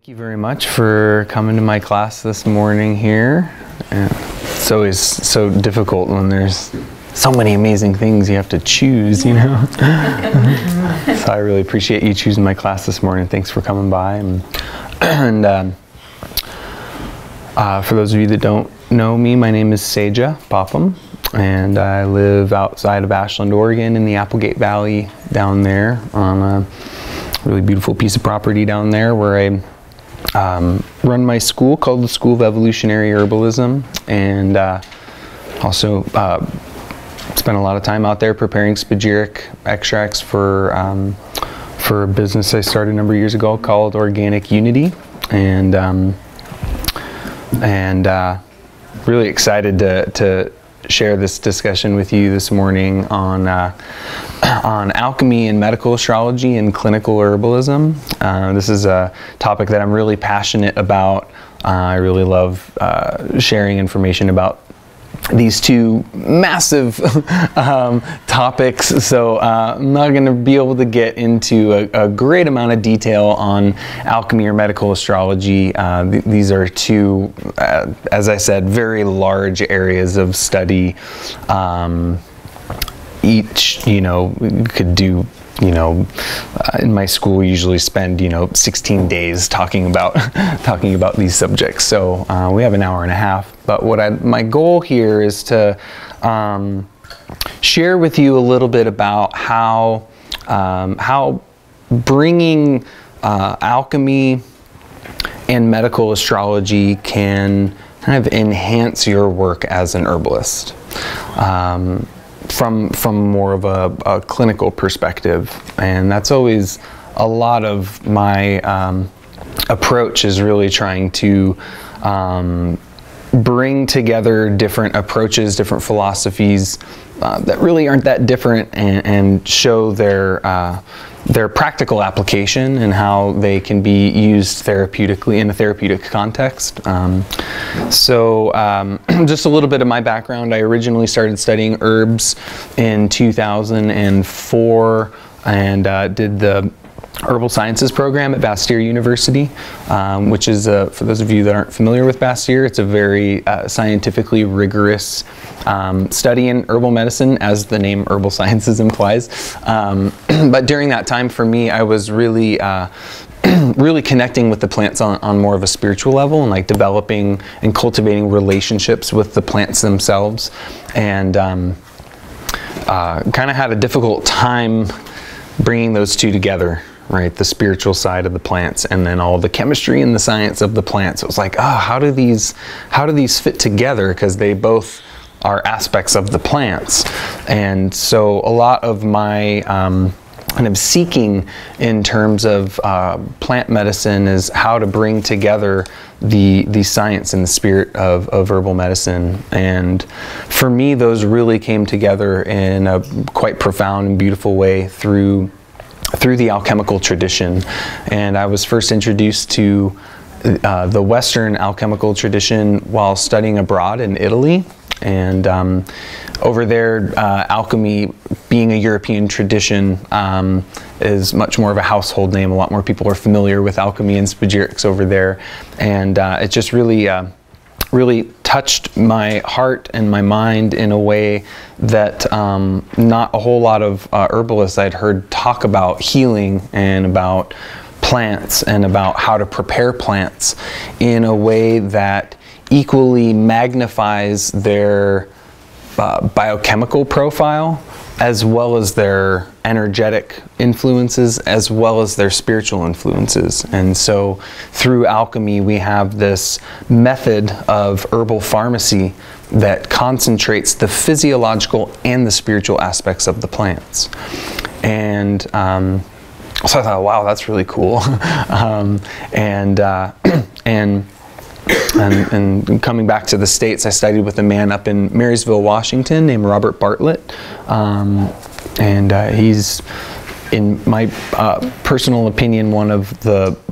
Thank you very much for coming to my class this morning here. It's always so difficult when there's so many amazing things you have to choose, you know. So I really appreciate you choosing my class this morning. Thanks for coming by. And for those of you that don't know me, my name is Seja Popham, and I live outside of Ashland, Oregon in the Applegate Valley down there on a really beautiful piece of property down there where I run my school called the School of Evolutionary Herbalism, and also spent a lot of time out there preparing spagyric extracts for a business I started a number of years ago called Organic Unity, and really excited to share this discussion with you this morning on alchemy and medical astrology and clinical herbalism. This is a topic that I'm really passionate about. I really love sharing information about these two massive topics, so I'm not going to be able to get into a great amount of detail on alchemy or medical astrology. These are two, as I said, very large areas of study. Each, could do, in my school we usually spend, 16 days talking about these subjects. So we have an hour and a half. But my goal here is to share with you a little bit about how bringing alchemy and medical astrology can kind of enhance your work as an herbalist. From more of a clinical perspective, and that's always a lot of my approach, is really trying to bring together different approaches, different philosophies that really aren't that different, and show their practical application and how they can be used therapeutically in a therapeutic context. Just a little bit of my background. I originally started studying herbs in 2004 and did the Herbal Sciences program at Bastyr University, which is, for those of you that aren't familiar with Bastyr, it's a very scientifically rigorous study in herbal medicine, as the name Herbal Sciences implies. But during that time for me, I was really really connecting with the plants on more of a spiritual level, and like developing and cultivating relationships with the plants themselves, and kind of had a difficult time bringing those two together. Right, the spiritual side of the plants, and then all the chemistry and the science of the plants. It was like, how do these fit together? Because they both are aspects of the plants. And so a lot of my kind of seeking in terms of plant medicine is how to bring together the science and the spirit of herbal medicine. And for me, those really came together in a quite profound and beautiful way through the alchemical tradition. And I was first introduced to the Western alchemical tradition while studying abroad in Italy. And over there, alchemy, being a European tradition, is much more of a household name. A lot more people are familiar with alchemy and spagyrics over there. And it just really touched my heart and my mind in a way that not a whole lot of herbalists I'd heard talk about healing and about plants and about how to prepare plants in a way that equally magnifies their biochemical profile, as well as their energetic influences, as well as their spiritual influences. And so through alchemy, we have this method of herbal pharmacy that concentrates the physiological and the spiritual aspects of the plants. And so I thought, wow, that's really cool. And coming back to the States, I studied with a man up in Marysville, Washington, named Robert Bartlett. He's, in my personal opinion,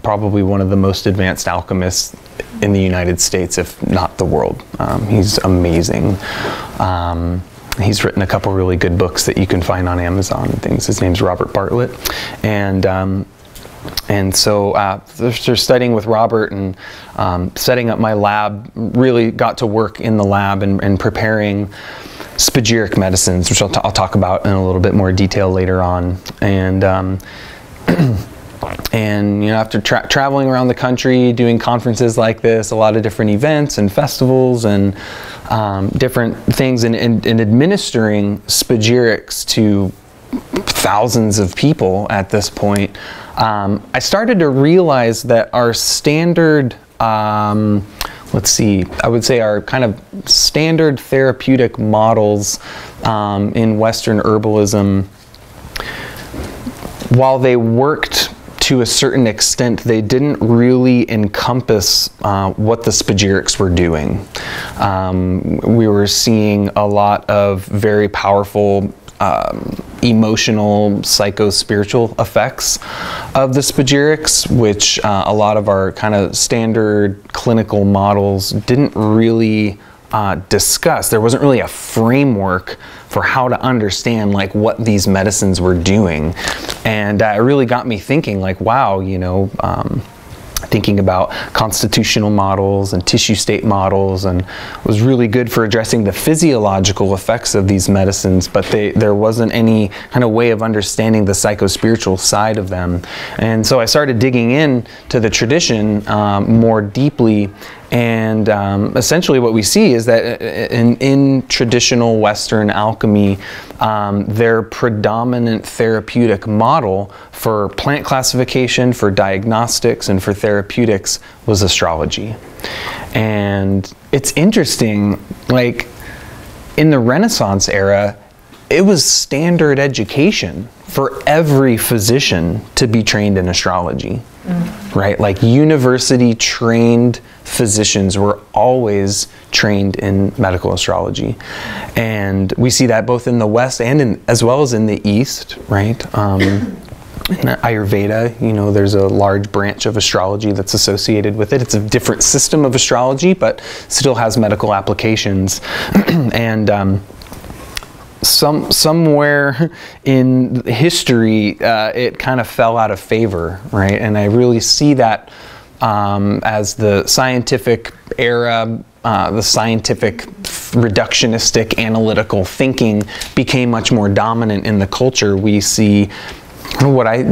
probably one of the most advanced alchemists in the United States, if not the world. He's amazing. He's written a couple really good books that you can find on Amazon and things. His name's Robert Bartlett. And And so after studying with Robert and setting up my lab, really got to work in the lab and preparing spagyric medicines, which I'll talk about in a little bit more detail later on. And and you know, after traveling around the country, doing conferences like this, a lot of different events and festivals and different things, and administering spagyrics to thousands of people at this point, I started to realize that our standard, let's see, I would say our kind of standard therapeutic models in Western herbalism, while they worked to a certain extent, they didn't really encompass what the spagyrics were doing. We were seeing a lot of very powerful emotional, psycho-spiritual effects of the spagyrics, which a lot of our kind of standard clinical models didn't really discuss. There wasn't really a framework for how to understand like what these medicines were doing. And it really got me thinking like, wow, you know, thinking about constitutional models and tissue state models, and was really good for addressing the physiological effects of these medicines, but there wasn't any kind of way of understanding the psycho-spiritual side of them. And so I started digging in to the tradition more deeply. And essentially what we see is that in traditional Western alchemy, their predominant therapeutic model for plant classification, for diagnostics, and for therapeutics was astrology. And it's interesting, like in the Renaissance era, it was standard education for every physician to be trained in astrology, right? Like university trained physicians were always trained in medical astrology. And we see that both in the West and as well as in the East, right? In Ayurveda, you know, there's a large branch of astrology that's associated with it. It's a different system of astrology, but still has medical applications. And somewhere in history, it kind of fell out of favor, right? And I really see that as the scientific era, the scientific reductionistic analytical thinking became much more dominant in the culture. We see what I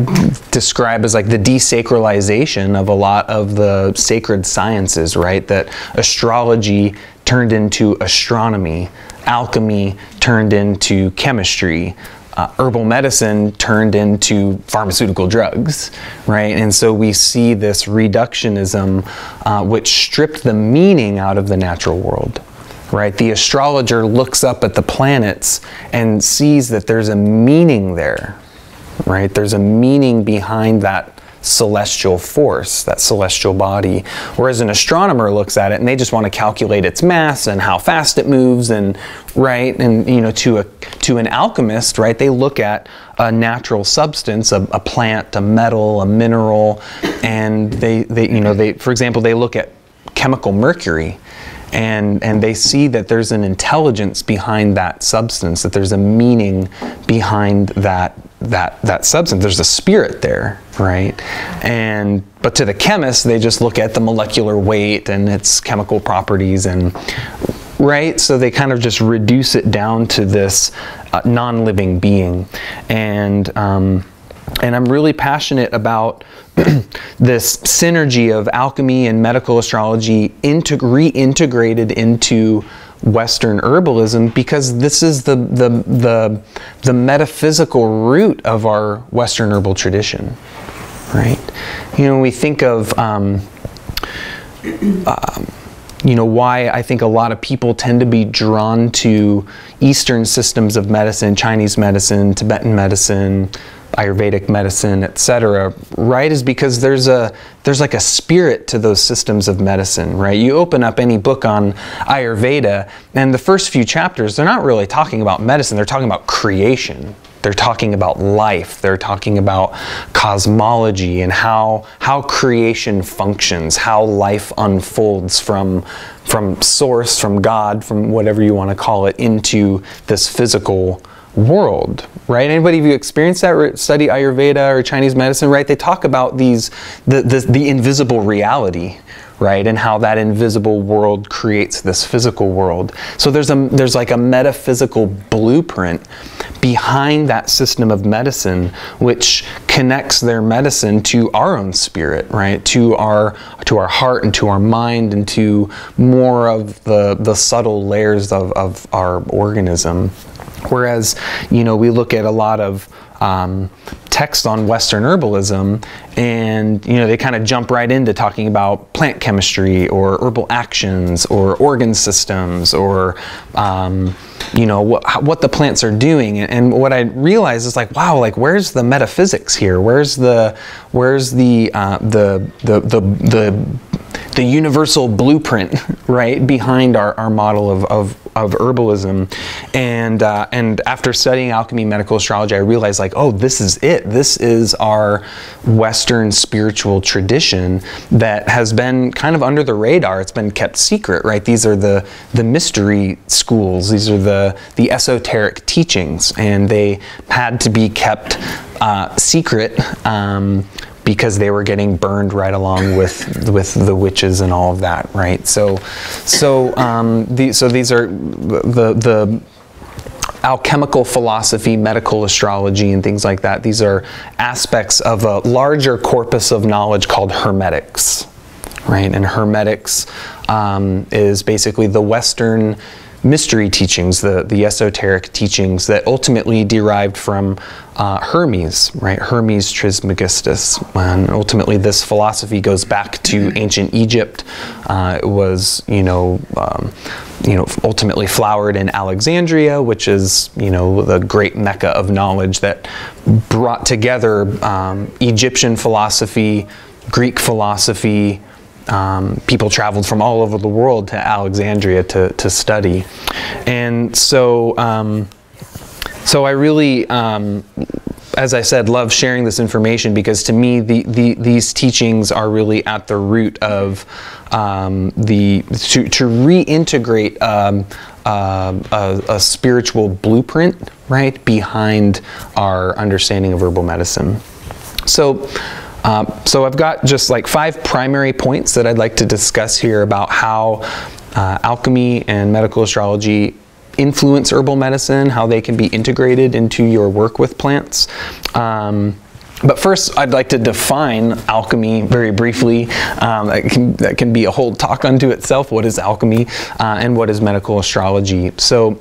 describe as like the desacralization of a lot of the sacred sciences, right? That astrology turned into astronomy, alchemy turned into chemistry, herbal medicine turned into pharmaceutical drugs, right? And so we see this reductionism which stripped the meaning out of the natural world, right? The astrologer looks up at the planets and sees that there's a meaning there, right? There's a meaning behind that celestial force, that celestial body. Whereas an astronomer looks at it and they just want to calculate its mass and how fast it moves, and right, and you know, to an alchemist, right, they look at a natural substance, a plant, a metal, a mineral, and they for example, they look at chemical mercury, and they see that there's an intelligence behind that substance, that there's a meaning behind that substance. There's a spirit there, right? But to the chemist, they just look at the molecular weight and its chemical properties, and right, so they kind of just reduce it down to this non-living being. And I'm really passionate about this synergy of alchemy and medical astrology reintegrated into Western herbalism, because this is the metaphysical root of our Western herbal tradition, right? You know, when we think of you know, why I think a lot of people tend to be drawn to Eastern systems of medicine, Chinese medicine, Tibetan medicine, Ayurvedic medicine, etc., right, is because there's like a spirit to those systems of medicine, right? You open up any book on Ayurveda, and the first few chapters, they're not really talking about medicine, they're talking about creation. They're talking about life. They're talking about cosmology and how creation functions, how life unfolds from source, from God, from whatever you want to call it, into this physical world, right? Anybody of you experienced that or study Ayurveda or Chinese medicine, right? They talk about the invisible reality, right? And how that invisible world creates this physical world. So there's like a metaphysical blueprint behind that system of medicine, which connects their medicine to our own spirit, right? To our heart and to our mind and to more of the subtle layers of our organism. Whereas, you know, we look at a lot of text on Western herbalism, and you know, they kind of jump right into talking about plant chemistry or herbal actions or organ systems or you know, what the plants are doing. And what I realized is like, wow, like where's the metaphysics here? Where's the universal blueprint, right, behind our model of herbalism. And after studying alchemy, medical astrology, I realized like, oh, this is it. This is our Western spiritual tradition that has been kind of under the radar. It's been kept secret, right? These are the mystery schools. These are the esoteric teachings, and they had to be kept secret because they were getting burned right along with the witches and all of that, right? So these are the alchemical philosophy, medical astrology, and things like that. These are aspects of a larger corpus of knowledge called Hermetics, right? And Hermetics is basically the Western mystery teachings, the esoteric teachings that ultimately derived from Hermes, right? Hermes Trismegistus. And ultimately this philosophy goes back to ancient Egypt. It was, ultimately flowered in Alexandria, which is, the great mecca of knowledge that brought together Egyptian philosophy, Greek philosophy. People traveled from all over the world to Alexandria to study. And so I really, as I said, love sharing this information, because to me these teachings are really at the root of to reintegrate a spiritual blueprint, right, behind our understanding of herbal medicine. So I've got just like 5 primary points that I'd like to discuss here about how alchemy and medical astrology influence herbal medicine, how they can be integrated into your work with plants. But first, I'd like to define alchemy very briefly. That can be a whole talk unto itself. What is alchemy and what is medical astrology? So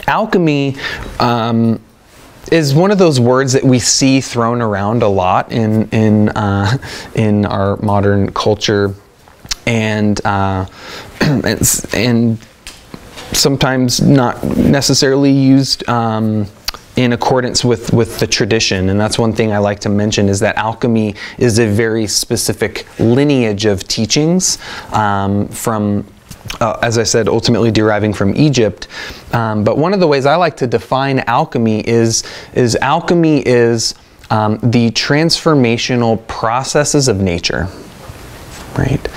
alchemy is one of those words that we see thrown around a lot in our modern culture, and sometimes not necessarily used in accordance with the tradition. And that's one thing I like to mention, is that alchemy is a very specific lineage of teachings from as I said, ultimately deriving from Egypt. But one of the ways I like to define alchemy is alchemy is the transformational processes of nature, right?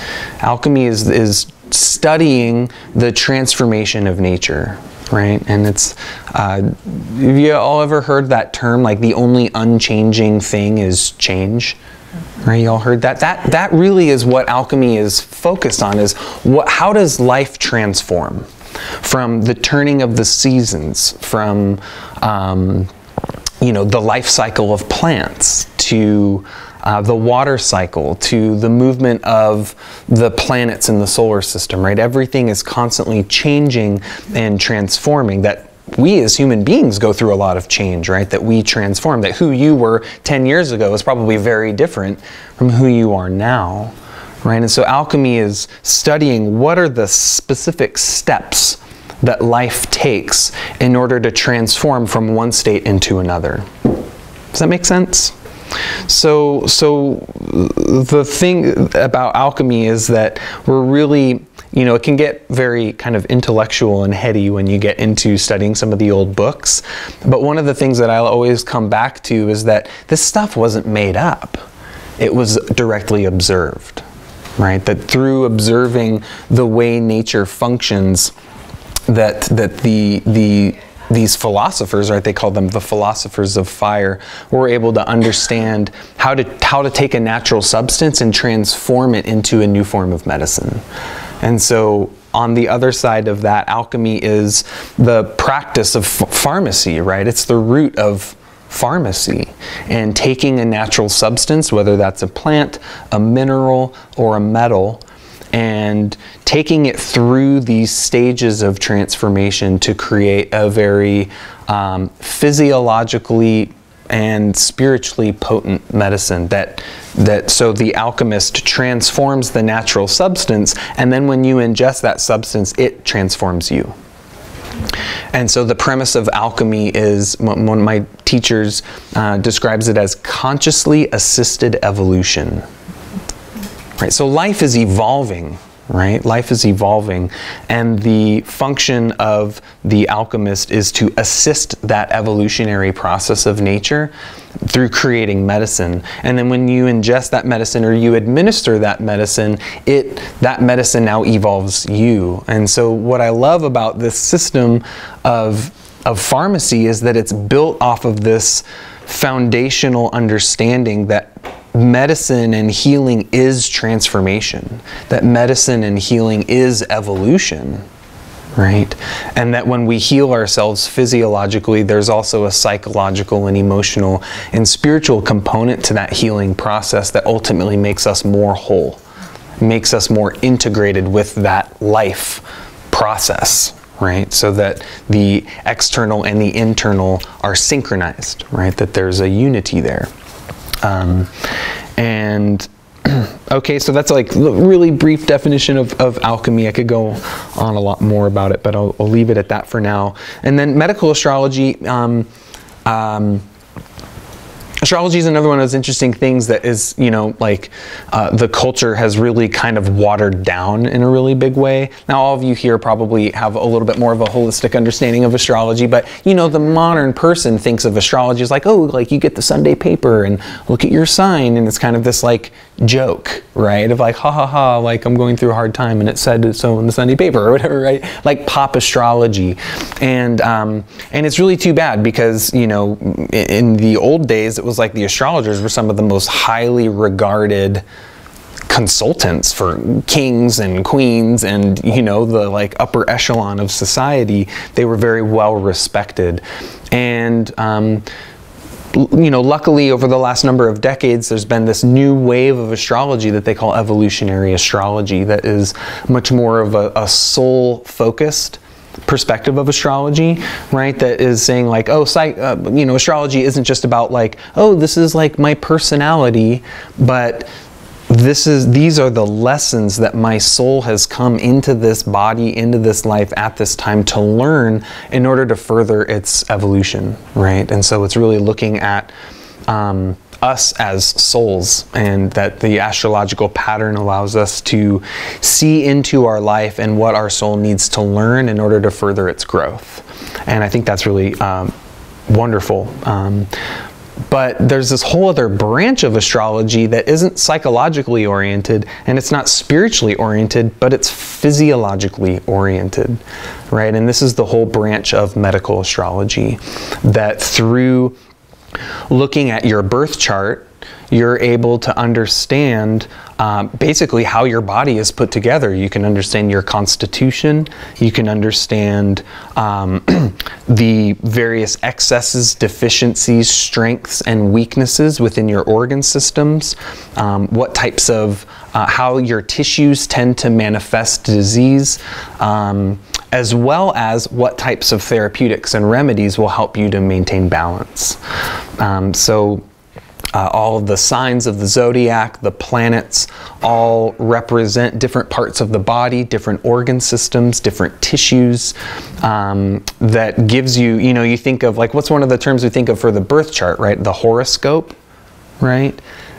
Alchemy is studying the transformation of nature, right? And it's, have you all ever heard that term, like the only unchanging thing is change? Right, you all heard that? That really is what alchemy is focused on, is how does life transform from the turning of the seasons, from the life cycle of plants, to the water cycle, to the movement of the planets in the solar system, right? Everything is constantly changing and transforming. That we as human beings go through a lot of change, right? That we transform, that who you were 10 years ago is probably very different from who you are now, right? And so alchemy is studying what are the specific steps that life takes in order to transform from one state into another. Does that make sense? So the thing about alchemy is that we're really, it can get very kind of intellectual and heady when you get into studying some of the old books. But one of the things that I'll always come back to is that this stuff wasn't made up. It was directly observed, right? That through observing the way nature functions, that the these philosophers, right? They called them the philosophers of fire, were able to understand how to take a natural substance and transform it into a new form of medicine. And so on the other side of that, alchemy is the practice of pharmacy, right? It's the root of pharmacy, and taking a natural substance, whether that's a plant, a mineral, or a metal, and taking it through these stages of transformation to create a very physiologically and spiritually potent medicine so the alchemist transforms the natural substance, and then when you ingest that substance, it transforms you. And so the premise of alchemy is, one of my teachers describes it as consciously assisted evolution. Right, so life is evolving, right? Life is evolving, and the function of the alchemist is to assist that evolutionary process of nature through creating medicine. And then when you ingest that medicine or you administer that medicine, that medicine now evolves you. And so what I love about this system of pharmacy is that it's built off of this foundational understanding that medicine and healing is transformation, that medicine and healing is evolution, right? And that when we heal ourselves physiologically, there's also a psychological and emotional and spiritual component to that healing process that ultimately makes us more whole, makes us more integrated with that life process, right? So that the external and the internal are synchronized, right? That there's a unity there. Okay, so that's like a really brief definition of alchemy. I could go on a lot more about it, but I'll leave it at that for now. And then medical astrology. Astrology is another one of those interesting things that is, the culture has really kind of watered down in a really big way. Now, all of you here probably have a little bit more of a holistic understanding of astrology, but, the modern person thinks of astrology as like, oh, like you get the Sunday paper and look at your sign, and it's kind of this like joke, right? Of like, ha ha ha, like I'm going through a hard time and it said so in the Sunday paper or whatever, right? Like pop astrology. And it's really too bad because, in the old days, it was like the astrologers were some of the most highly regarded consultants for kings and queens and, the like upper echelon of society. They were very well respected. And, luckily over the last number of decades, there's been this new wave of astrology that they call evolutionary astrology that is much more of a soul-focused perspective of astrology, right? That is saying like, oh, astrology isn't just about like, oh, this is like my personality, but these are the lessons that my soul has come into this body, into this life at this time to learn in order to further its evolution, right? And so it's really looking at us as souls, and that the astrological pattern allows us to see into our life and what our soul needs to learn in order to further its growth. And I think that's really wonderful. But there's this whole other branch of astrology that isn't psychologically oriented, and it's not spiritually oriented, but it's physiologically oriented, right? And this is the whole branch of medical astrology, that through looking at your birth chart, you're able to understand basically how your body is put together. You can understand your constitution. You can understand the various excesses, deficiencies, strengths, and weaknesses within your organ systems. What types of, how your tissues tend to manifest disease, as well as what types of therapeutics and remedies will help you to maintain balance. All of the signs of the zodiac, the planets, all represent different parts of the body, different organ systems, different tissues, that gives you, you think of, like, what's one of the terms we think of for the birth chart, right? The horoscope, right?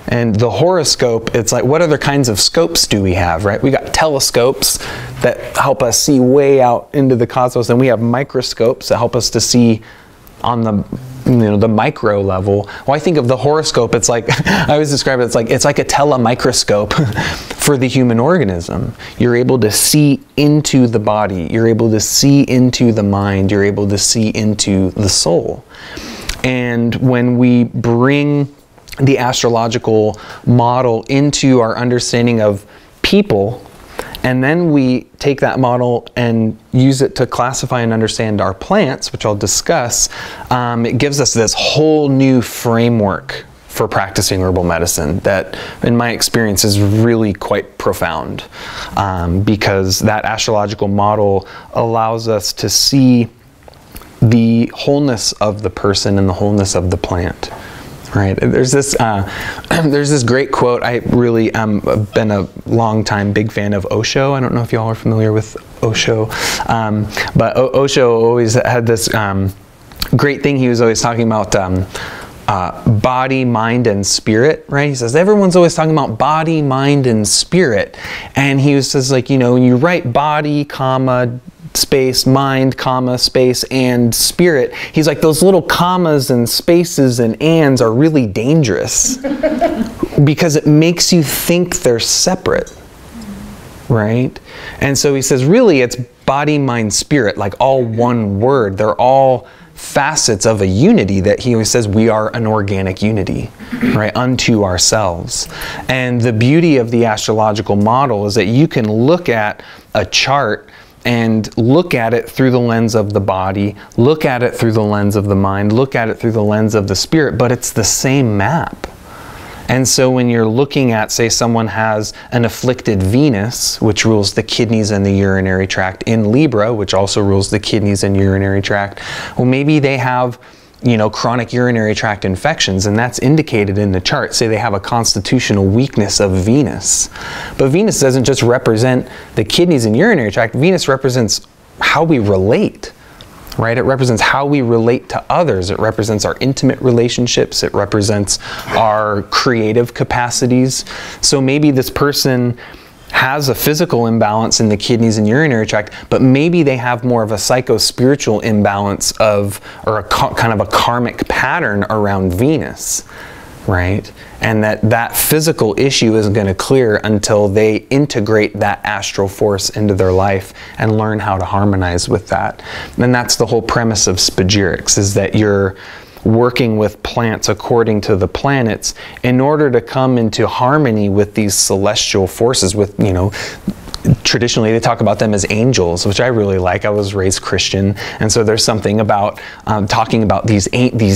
And the horoscope, it's like, what other kinds of scopes do we have, right? We got telescopes that help us see way out into the cosmos, and we have microscopes that help us to see on the the micro level. Well, I think of the horoscope, it's like, I always describe it, it's like a telemicroscope for the human organism. You're able to see into the body, you're able to see into the mind, you're able to see into the soul. And when we bring the astrological model into our understanding of people, and then we take that model and use it to classify and understand our plants, which I'll discuss, it gives us this whole new framework for practicing herbal medicine that, in my experience, is really quite profound, because that astrological model allows us to see the wholeness of the person and the wholeness of the plant. Right. There's this great quote. I really been a long time big fan of Osho. I don't know if y'all are familiar with Osho, but Osho always had this great thing. He was always talking about body, mind, and spirit. Right. He says everyone's always talking about body, mind, and spirit, and he says, like, when you write body, comma, space, mind, comma, space, and spirit, he's like, those little commas and spaces and ands are really dangerous because it makes you think they're separate, right? And so he says, really, it's body, mind, spirit, like all one word. They're all facets of a unity that he always says we are an organic unity, right, unto ourselves. And the beauty of the astrological model is that you can look at a chart and look at it through the lens of the body, look at it through the lens of the mind, look at it through the lens of the spirit, but it's the same map. And so when you're looking at, say, someone has an afflicted Venus, which rules the kidneys and the urinary tract, in Libra, which also rules the kidneys and urinary tract, well, maybe they have chronic urinary tract infections, and that's indicated in the chart. Say they have a constitutional weakness of Venus. But Venus doesn't just represent the kidneys and urinary tract. Venus represents how we relate, right? It represents how we relate to others. It represents our intimate relationships. It represents our creative capacities. So maybe this person has a physical imbalance in the kidneys and urinary tract, but maybe they have more of a psycho-spiritual imbalance or a kind of a karmic pattern around Venus, right? And that physical issue isn't going to clear until they integrate that astral force into their life and learn how to harmonize with that. And that's the whole premise of spagyrics, is that you're working with plants according to the planets in order to come into harmony with these celestial forces. With, traditionally they talk about them as angels, which I really like. I was raised Christian, and so there's something about talking about these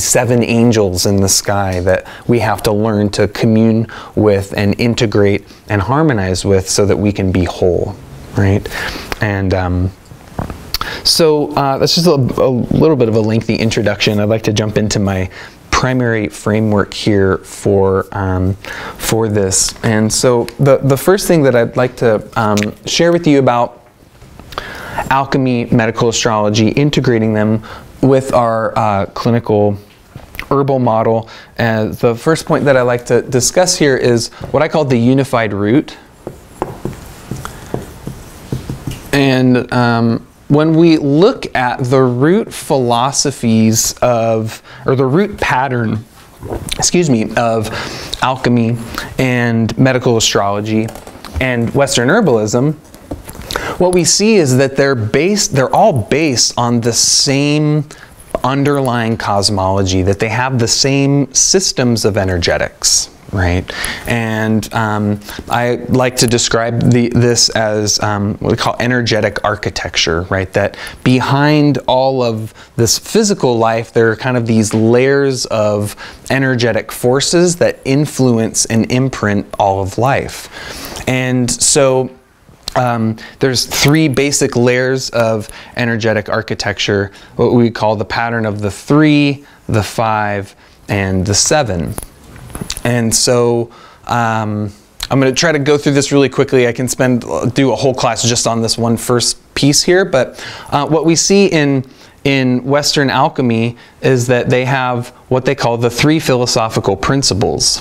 7 angels in the sky that we have to learn to commune with and integrate and harmonize with so that we can be whole, right? And so that's just a little bit of a lengthy introduction. I'd like to jump into my primary framework here for this. And so the first thing that I'd like to share with you about alchemy, medical astrology, integrating them with our clinical herbal model. The first point that I like to discuss here is what I call the unified root. And when we look at the root philosophies or the root pattern, of alchemy and medical astrology and Western herbalism, what we see is that they're all based on the same underlying cosmology, that they have the same systems of energetics. Right, and I like to describe this as what we call energetic architecture, right? That behind all of this physical life, there are kind of these layers of energetic forces that influence and imprint all of life. And so there's 3 basic layers of energetic architecture, what we call the pattern of the 3, the 5, and the 7. And so I'm going to try to go through this really quickly. I can do a whole class just on this one first piece here. But what we see in Western alchemy is that they have what they call the 3 philosophical principles.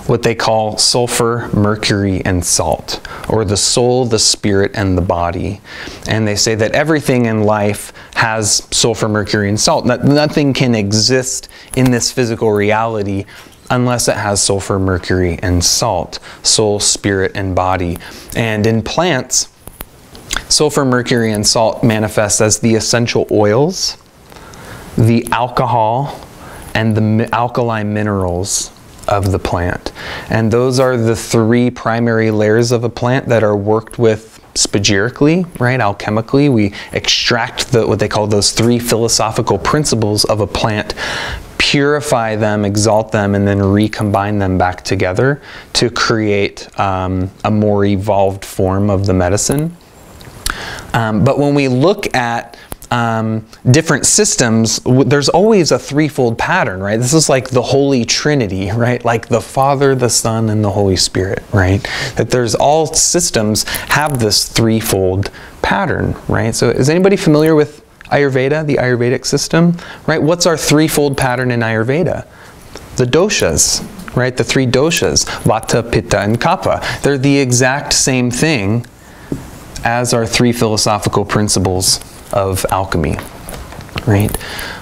what they call sulfur, mercury, and salt, or the soul, the spirit, and the body. And they say that everything in life has sulfur, mercury, and salt. Nothing can exist in this physical reality unless it has sulfur, mercury, and salt, soul, spirit, and body. And in plants, sulfur, mercury, and salt manifest as the essential oils, the alcohol, and the alkali minerals of the plant. And those are the three primary layers of a plant that are worked with spagirically, right, alchemically. We extract what they call those three philosophical principles of a plant, purify them, exalt them, and then recombine them back together to create a more evolved form of the medicine. But when we look at different systems, there's always a threefold pattern, right? This is like the Holy Trinity, right? Like the Father, the Son, and the Holy Spirit, right? That there's all systems have this threefold pattern, right? So is anybody familiar with Ayurveda, the Ayurvedic system, right? What's our threefold pattern in Ayurveda? The doshas, right? The three doshas, Vata, Pitta, and Kapha. They're the exact same thing as our three philosophical principles of alchemy, right?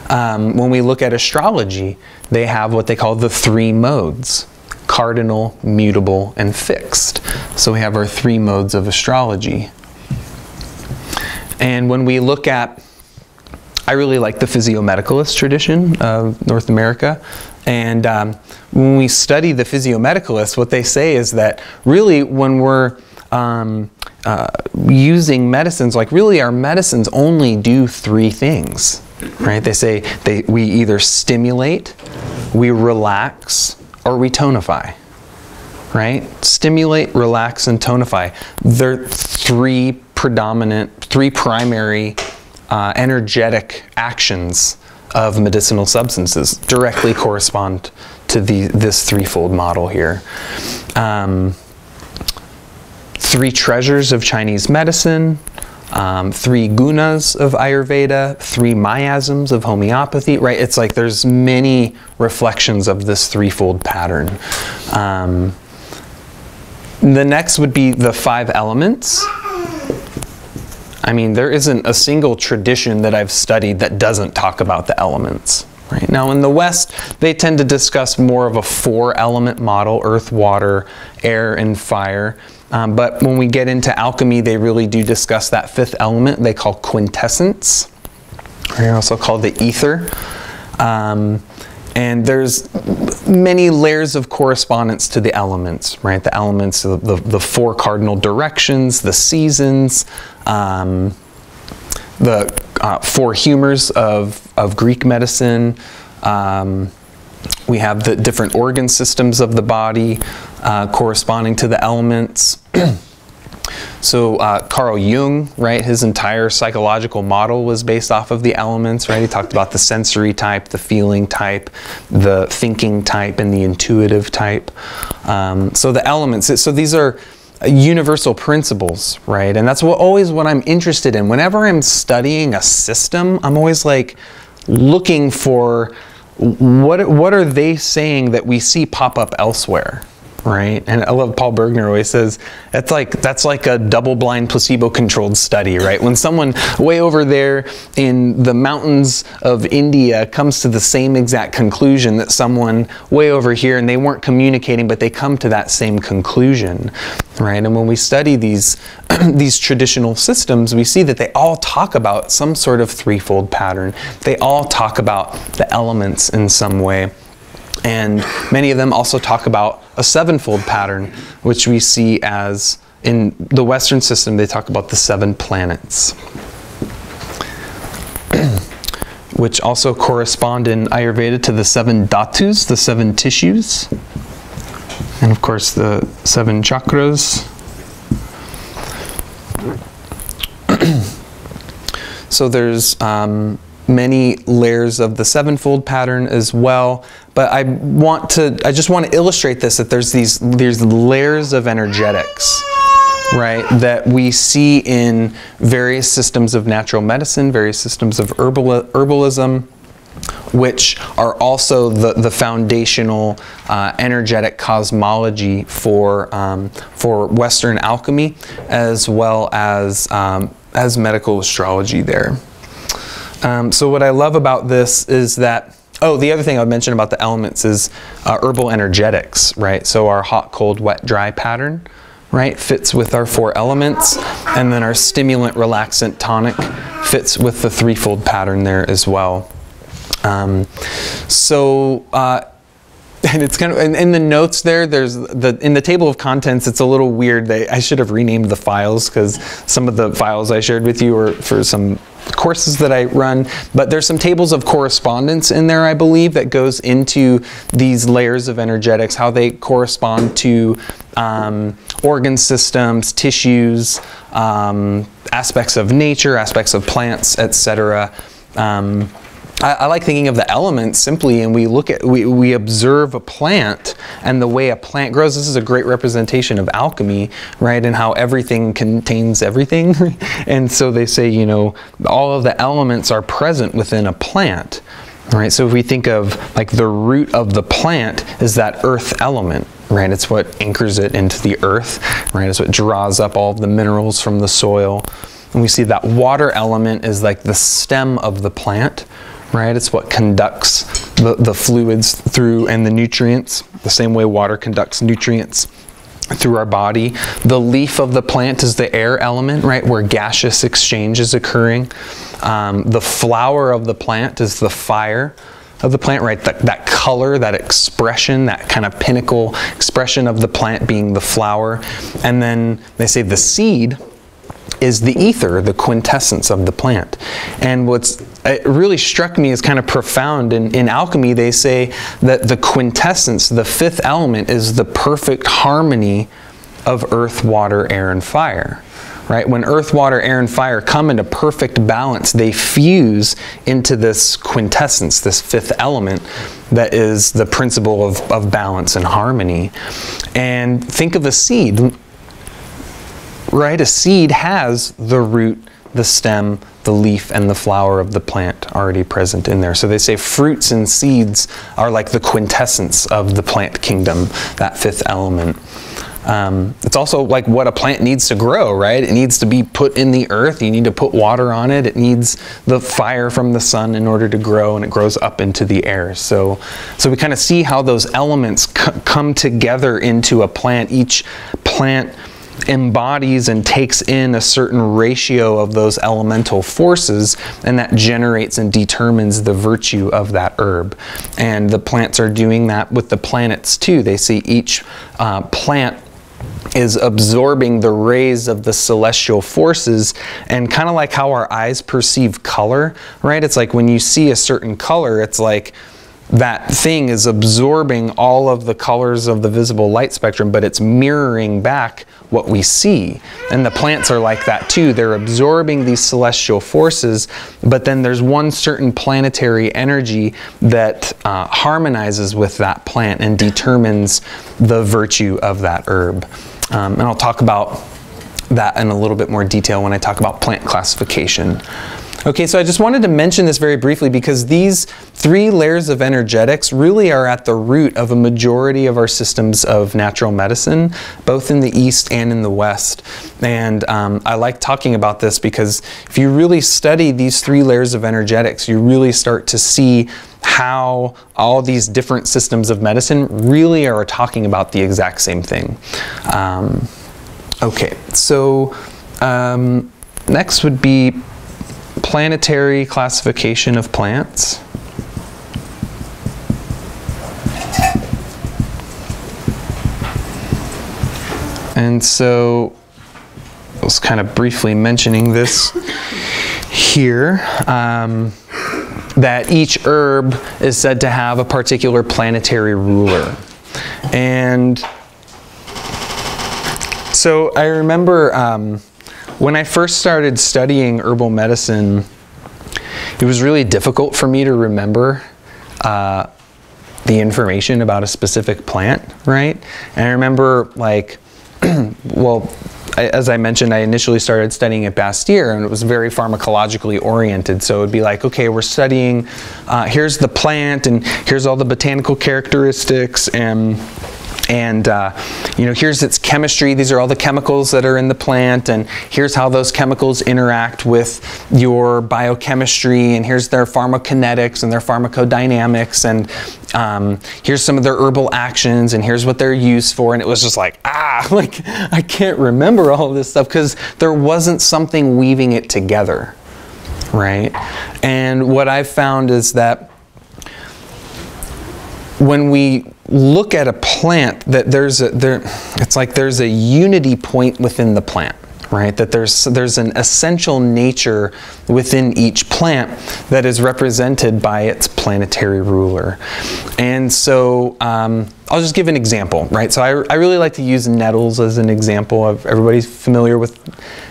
When we look at astrology, they have what they call the three modes: cardinal, mutable, and fixed. So we have our three modes of astrology. And when we look at, I really like the physiomedicalist tradition of North America. And when we study the physiomedicalists, what they say is that really when we're using medicines, like really our medicines only do three things, right? They say we either stimulate, we relax, or we tonify, right? Stimulate, relax, and tonify. They're three primary energetic actions of medicinal substances, directly correspond to this threefold model here. Three treasures of Chinese medicine, three gunas of Ayurveda, three miasms of homeopathy, right? It's like there's many reflections of this threefold pattern. The next would be the 5 elements. I mean, there isn't a single tradition that I've studied that doesn't talk about the elements. Right. Now in the West, they tend to discuss more of a 4-element model: earth, water, air, and fire. But when we get into alchemy, they really do discuss that 5th element they call quintessence. They're also called the ether. And there's many layers of correspondence to the elements, right? The elements, the 4 cardinal directions, the seasons, the 4 humors of Greek medicine. We have the different organ systems of the body corresponding to the elements. So Carl Jung, right, his entire psychological model was based off of the elements, right? He talked about the sensory type, the feeling type, the thinking type, and the intuitive type. So the elements, so these are universal principles, right? And that's what I'm interested in. Whenever I'm studying a system, I'm always like looking for what are they saying that we see pop up elsewhere, right? And I love Paul Bergner always says that's like a double-blind placebo-controlled study, right? When someone way over there in the mountains of India comes to the same exact conclusion that someone way over here, and they weren't communicating, but they come to that same conclusion, right? And when we study these these traditional systems, we see that they all talk about some sort of threefold pattern. They all talk about the elements in some way. And many of them also talk about a 7-fold pattern, which we see as, in the Western system, they talk about the 7 planets, which also correspond in Ayurveda to the 7 dhatus, the 7 tissues, and of course the 7 chakras. So there's many layers of the 7-fold pattern as well, but I just want to illustrate this, that there's layers of energetics, right, that we see in various systems of natural medicine, various systems of herbalism, which are also the foundational energetic cosmology for Western alchemy, as well as medical astrology there. So what I love about this is that, oh, the other thing I would mention about the elements is herbal energetics, right? So our hot, cold, wet, dry pattern, right, fits with our 4 elements, and then our stimulant, relaxant, tonic fits with the threefold pattern there as well. And it's kind of, in the notes there, there's in the table of contents, it's a little weird. I should have renamed the files, because some of the files I shared with you are for some courses that I run, but there's some tables of correspondence in there, I believe, that goes into these layers of energetics, how they correspond to organ systems, tissues, aspects of nature, aspects of plants, etc. I like thinking of the elements simply, and we observe a plant and the way a plant grows. This is a great representation of alchemy, right? And how everything contains everything. And so they say, you know, all of the elements are present within a plant, right? So if we think of like the root of the plant is that earth element, right? It's what anchors it into the earth, right? It's what draws up all of the minerals from the soil. And we see that water element is like the stem of the plant, right? It's what conducts the fluids through and the nutrients, the same way water conducts nutrients through our body. The leaf of the plant is the air element, right, where gaseous exchange is occurring. The flower of the plant is the fire of the plant, right? That color, that expression, that kind of pinnacle expression of the plant being the flower. And then they say the seed is the ether, the quintessence of the plant. And it really struck me as kind of profound. In alchemy, they say that the quintessence, the 5th element, is the perfect harmony of earth, water, air, and fire. Right? When earth, water, air, and fire come into perfect balance, they fuse into this quintessence, this 5th element that is the principle of balance and harmony. And think of a seed. Right? A seed has the root, the stem, the leaf, and the flower of the plant already present in there. So they say fruits and seeds are like the quintessence of the plant kingdom, that 5th element. It's also like what a plant needs to grow, right? It needs to be put in the earth. You need to put water on it. It needs the fire from the sun in order to grow, and it grows up into the air. So we kind of see how those elements come together into a plant. Each plant embodies and takes in a certain ratio of those elemental forces, and that generates and determines the virtue of that herb. And the plants are doing that with the planets too. They see each plant is absorbing the rays of the celestial forces, and kind of like how our eyes perceive color, right? It's like when you see a certain color, it's like that thing is absorbing all of the colors of the visible light spectrum, but it's mirroring back what we see. And the plants are like that too. They're absorbing these celestial forces, but then there's one certain planetary energy that harmonizes with that plant and determines the virtue of that herb. And I'll talk about that in a little bit more detail when I talk about plant classification. Okay, so I just wanted to mention this very briefly because these 3 layers of energetics really are at the root of a majority of our systems of natural medicine, both in the East and in the West. And I like talking about this because if you really study these 3 layers of energetics, you really start to see how all these different systems of medicine really are talking about the exact same thing. Okay, so next would be planetary classification of plants. And so I was kind of briefly mentioning this here, that each herb is said to have a particular planetary ruler. And so I remember when I first started studying herbal medicine, it was really difficult for me to remember the information about a specific plant, right? And I remember, like, well, as I mentioned, I initially started studying at Bastyr, and it was very pharmacologically oriented. So it would be like, okay, we're studying, here's the plant, and here's all the botanical characteristics, and you know, here's its chemistry. These are all the chemicals that are in the plant, and here's how those chemicals interact with your biochemistry, and here's their pharmacokinetics and their pharmacodynamics, and here's some of their herbal actions, and here's what they're used for. And it was just like, like I can't remember all of this stuff because there wasn't something weaving it together, right? And what I've found is that when we look at a plant, that it's like there's a unity point within the plant, right? That there's an essential nature within each plant that is represented by its planetary ruler. And so I'll just give an example, right? So I really like to use nettles as an example. Of everybody's familiar with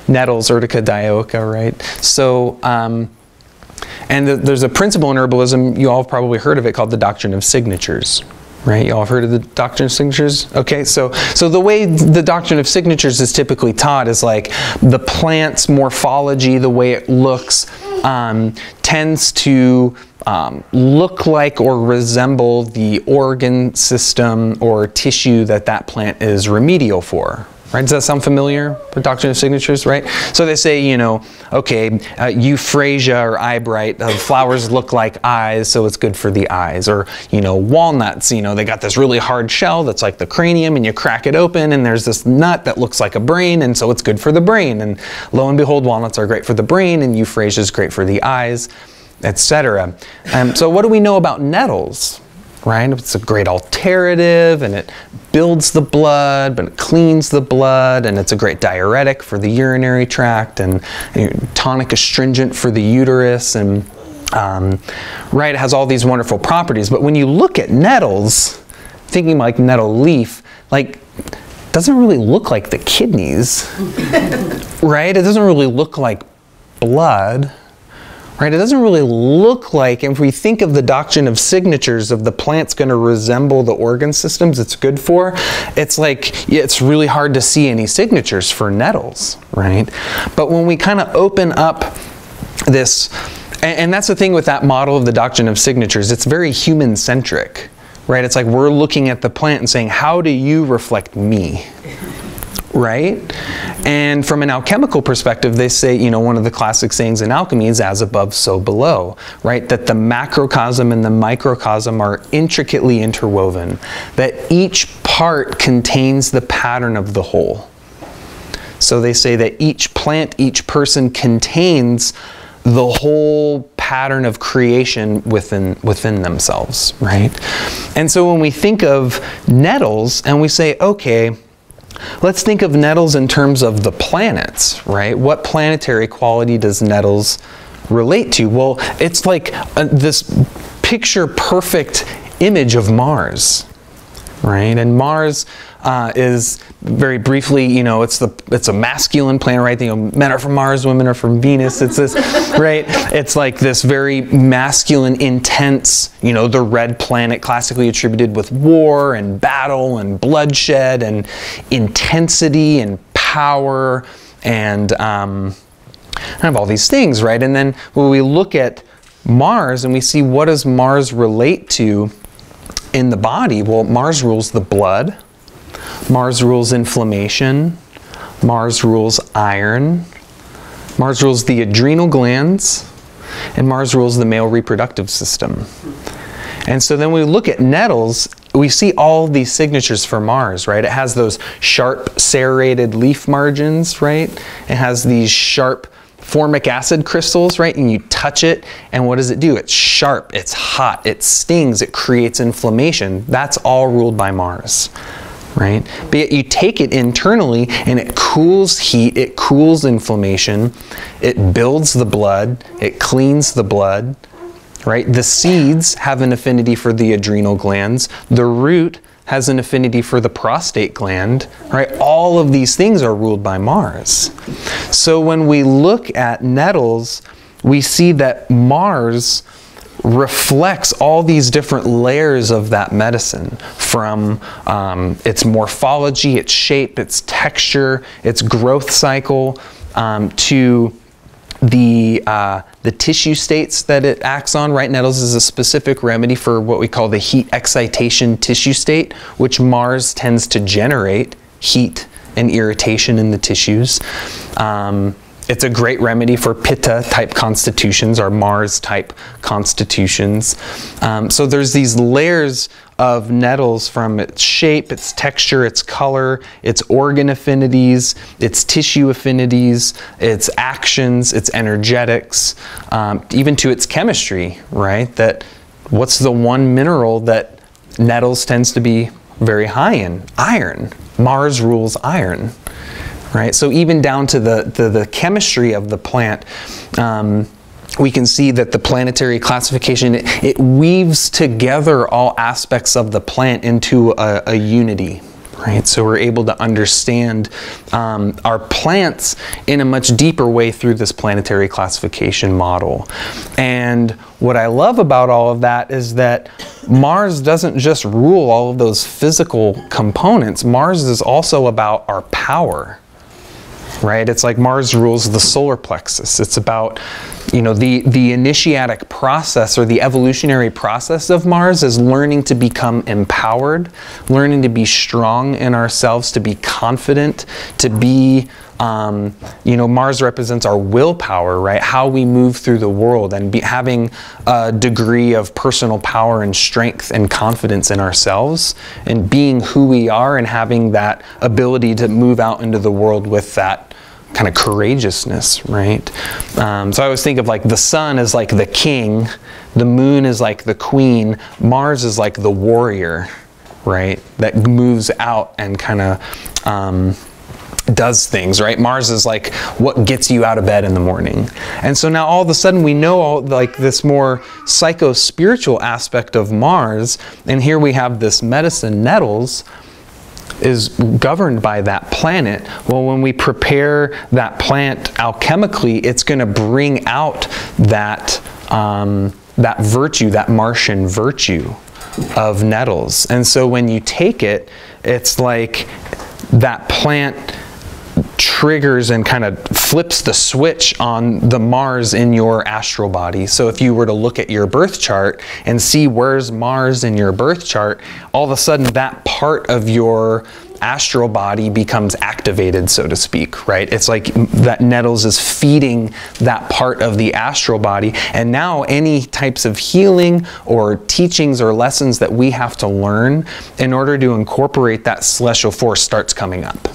nettles, Urtica dioica, right? So and there's a principle in herbalism, you all have probably heard of it, called the doctrine of signatures, right? You all have heard of the doctrine of signatures? Okay, so the way the doctrine of signatures is typically taught is like the plant's morphology, the way it looks, tends to look like or resemble the organ system or tissue that plant is remedial for. Right? Does that sound familiar? The doctrine of signatures, right? So they say, you know, okay, euphrasia or eyebright, flowers look like eyes, so it's good for the eyes. Or, you know, walnuts, you know, they got this really hard shell that's like the cranium, and you crack it open, and there's this nut that looks like a brain, and so it's good for the brain. And lo and behold, walnuts are great for the brain, and euphrasia is great for the eyes, etc. So what do we know about nettles? Right? It's a great alterative, and it builds the blood, but it cleans the blood, and it's a great diuretic for the urinary tract, and tonic astringent for the uterus, and right, it has all these wonderful properties. But when you look at nettles, thinking like nettle leaf, like, doesn't really look like the kidneys, right? It doesn't really look like blood. Right? It doesn't really look like, and if we think of the doctrine of signatures of the plant's going to resemble the organ systems it's good for, it's like, yeah, it's really hard to see any signatures for nettles, right? But when we kind of open up this, and that's the thing with that model of the doctrine of signatures, it's very human-centric, right? It's like we're looking at the plant and saying, how do you reflect me? Right? And from an alchemical perspective, they say, you know, one of the classic sayings in alchemy is as above, so below, right? That the macrocosm and the microcosm are intricately interwoven, that each part contains the pattern of the whole. So they say that each plant, each person contains the whole pattern of creation within themselves, right? And so when we think of nettles and we say, okay, let's think of nettles in terms of the planets, right? What planetary quality does nettles relate to? Well, it's like this picture-perfect image of Mars, right? And Mars is, very briefly, you know, it's a masculine planet, right? You know, men are from Mars, women are from Venus. It's this, right? It's like this very masculine, intense, you know, the red planet classically attributed with war and battle and bloodshed and intensity and power and kind of all these things, right? And then when we look at Mars and we see what does Mars relate to in the body, well, Mars rules the blood. Mars rules inflammation, Mars rules iron, Mars rules the adrenal glands, and Mars rules the male reproductive system. And so then we look at nettles, we see all these signatures for Mars, right? It has those sharp serrated leaf margins, right? It has these sharp formic acid crystals, right? And you touch it, and what does it do? It's sharp, it's hot, it stings, it creates inflammation. That's all ruled by Mars. Right? But yet you take it internally and it cools heat, it cools inflammation, it builds the blood, it cleans the blood, right? The seeds have an affinity for the adrenal glands, the root has an affinity for the prostate gland, right? All of these things are ruled by Mars. So when we look at nettles, we see that Mars reflects all these different layers of that medicine, from its morphology, its shape, its texture, its growth cycle, to the tissue states that it acts on, right? Nettles is a specific remedy for what we call the heat excitation tissue state, which Mars tends to generate heat and irritation in the tissues. It's a great remedy for Pitta type constitutions, or Mars type constitutions. So there's these layers of nettles, from its shape, its texture, its color, its organ affinities, its tissue affinities, its actions, its energetics, even to its chemistry, right? That what's the one mineral that nettles tends to be very high in? Iron. Mars rules iron. Right? So even down to the chemistry of the plant, we can see that the planetary classification, it weaves together all aspects of the plant into a unity. Right? So we're able to understand our plants in a much deeper way through this planetary classification model. And what I love about all of that is that Mars doesn't just rule all of those physical components. Mars is also about our power. Right? It's like Mars rules the solar plexus. It's about, you know, the initiatic process, or the evolutionary process of Mars is learning to become empowered, learning to be strong in ourselves, to be confident, to be, you know, Mars represents our willpower, right? How we move through the world, and having a degree of personal power and strength and confidence in ourselves, and being who we are, and having that ability to move out into the world with that kind of courageousness, right? So I always think of like the sun is like the king, the moon is like the queen, Mars is like the warrior, right? That moves out and kind of does things, right? Mars is like what gets you out of bed in the morning. And so now all of a sudden we know all like this more psycho-spiritual aspect of Mars, and here we have this medicine, nettles, is governed by that planet. Well, when we prepare that plant alchemically, it's going to bring out that that virtue, that Martian virtue of nettles. And so when you take it, it's like that plant triggers and kind of flips the switch on the Mars in your astral body. So if you were to look at your birth chart and see where's Mars in your birth chart, all of a sudden that part of your astral body becomes activated, so to speak, right? It's like that nettles is feeding that part of the astral body, and now any types of healing or teachings or lessons that we have to learn in order to incorporate that celestial force starts coming up.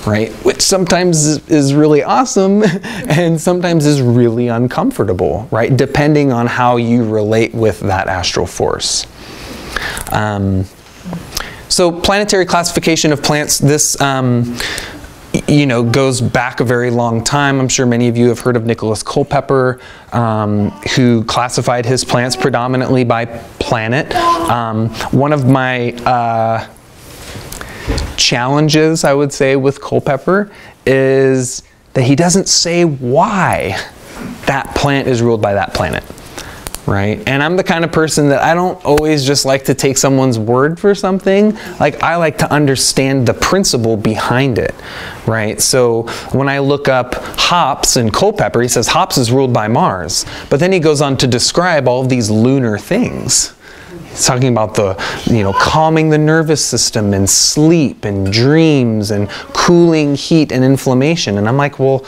Right? Which sometimes is really awesome and sometimes is really uncomfortable, right? Depending on how you relate with that astral force. So planetary classification of plants, this you know, goes back a very long time. I'm sure many of you have heard of Nicholas Culpeper, who classified his plants predominantly by planet. One of my challenges, I would say, with Culpeper is that he doesn't say why that plant is ruled by that planet, right? And I'm the kind of person that I don't always just like to take someone's word for something. Like, I like to understand the principle behind it, right? So when I look up hops and Culpeper, he says hops is ruled by Mars, but then he goes on to describe all of these lunar things. He's talking about the, you know, calming the nervous system and sleep and dreams and cooling heat and inflammation. And I'm like, well,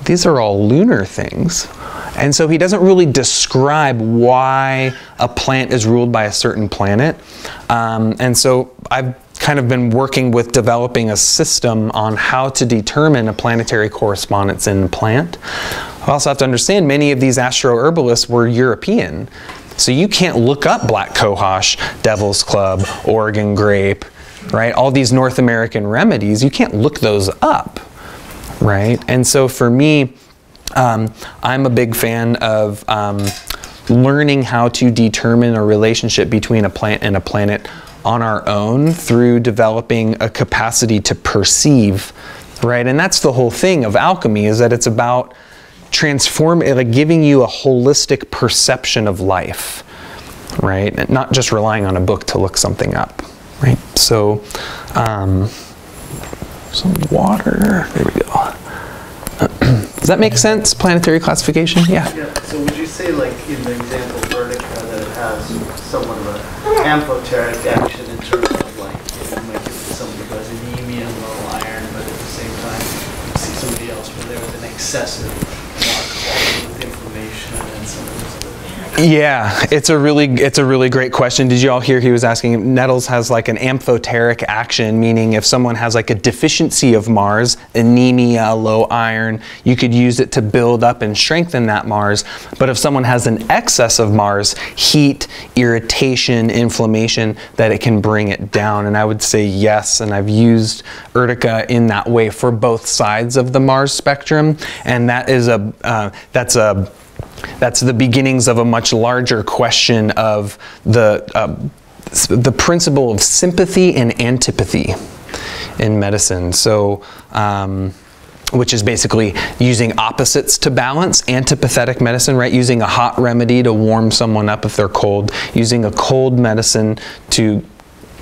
these are all lunar things. And so he doesn't really describe why a plant is ruled by a certain planet. And so I've kind of been working with developing a system on how to determine a planetary correspondence in the plant. I also have to understand many of these astroherbalists were European. So you can't look up Black Cohosh, Devil's Club, Oregon Grape, right? All these North American remedies, you can't look those up, right? And so for me, I'm a big fan of learning how to determine a relationship between a plant and a planet on our own through developing a capacity to perceive, right? And that's the whole thing of alchemy, is that it's about like giving you a holistic perception of life, right? And not just relying on a book to look something up, right? So, some water, there we go. Does that make sense, planetary classification? Yeah. Yeah, so would you say, like, in the example of Vertica, that it has somewhat of an amphoteric action in terms of, like, you might give somebody who has anemia and low iron, but at the same time, you see somebody else where there was an excessive quality with inflammation and some of those other things? Yeah, it's a really great question. Did you all hear he was asking? Nettles has like an amphoteric action, meaning if someone has like a deficiency of Mars, anemia, low iron, you could use it to build up and strengthen that Mars. But if someone has an excess of Mars, heat, irritation, inflammation, that it can bring it down. And I would say yes, and I've used Urtica in that way for both sides of the Mars spectrum, and that is that's the beginnings of a much larger question of the principle of sympathy and antipathy in medicine. So, which is basically using opposites to balance, antipathetic medicine, right? Using a hot remedy to warm someone up if they're cold, using a cold medicine to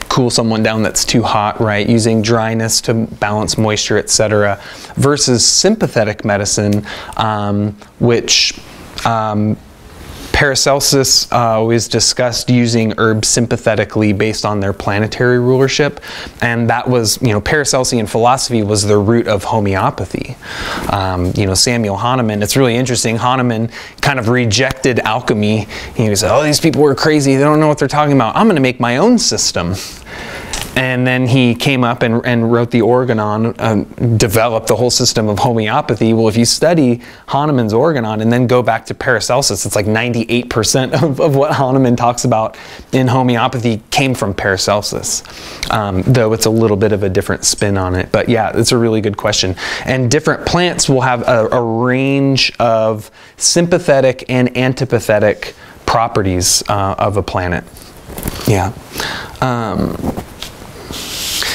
cool someone down that's too hot, right? Using dryness to balance moisture, etc. Versus sympathetic medicine, which Paracelsus always discussed using herbs sympathetically based on their planetary rulership, and that was, Paracelsian philosophy was the root of homeopathy. Samuel Hahnemann, it's really interesting, Hahnemann kind of rejected alchemy. He said, oh, these people are crazy, they don't know what they're talking about, I'm going to make my own system. And then he came up and wrote the Organon, developed the whole system of homeopathy. Well, if you study Hahnemann's Organon and then go back to Paracelsus, it's like 98% of what Hahnemann talks about in homeopathy came from Paracelsus, though it's a little bit of a different spin on it. But yeah, it's a really good question. And different plants will have a range of sympathetic and antipathetic properties of a planet. Yeah.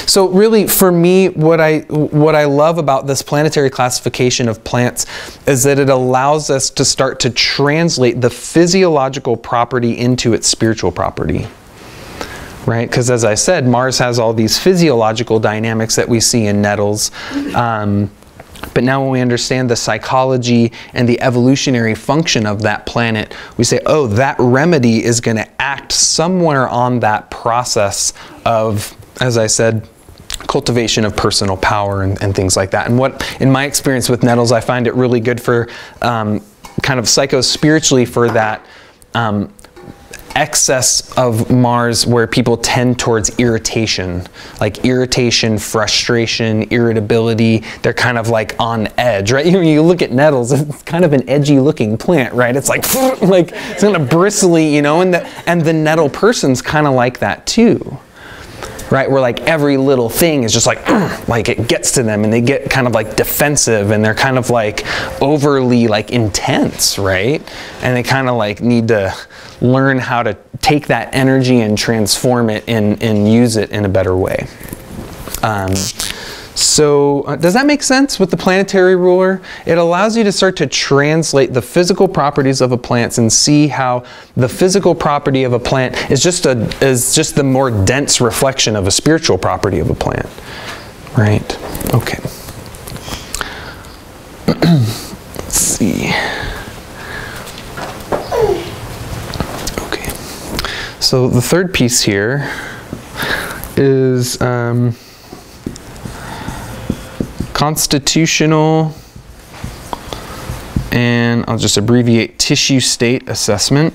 So really, for me, what I love about this planetary classification of plants is that it allows us to start to translate the physiological property into its spiritual property. Right? Because as I said, Mars has all these physiological dynamics that we see in nettles. But now when we understand the psychology and the evolutionary function of that planet, we say, oh, that remedy is going to act somewhere on that process of, as I said, cultivation of personal power and things like that. And what, in my experience with nettles, I find it really good for kind of psycho-spiritually for that excess of Mars where people tend towards irritation, like irritation, frustration, irritability. They're kind of like on edge, right? You look at nettles, it's kind of an edgy looking plant, right? It's like it's kind of bristly, and the nettle person's kind of like that too. Right, where like every little thing is just like it gets to them and they get kind of like defensive and they're kind of like overly like intense, right? And they kind of like need to learn how to take that energy and transform it and use it in a better way. So does that make sense with the planetary ruler? It allows you to start to translate the physical properties of a plant and see how the physical property of a plant is just the more dense reflection of a spiritual property of a plant. Right? Okay. Let's see. Okay. So the third piece here is constitutional, and I'll just abbreviate, tissue state assessment.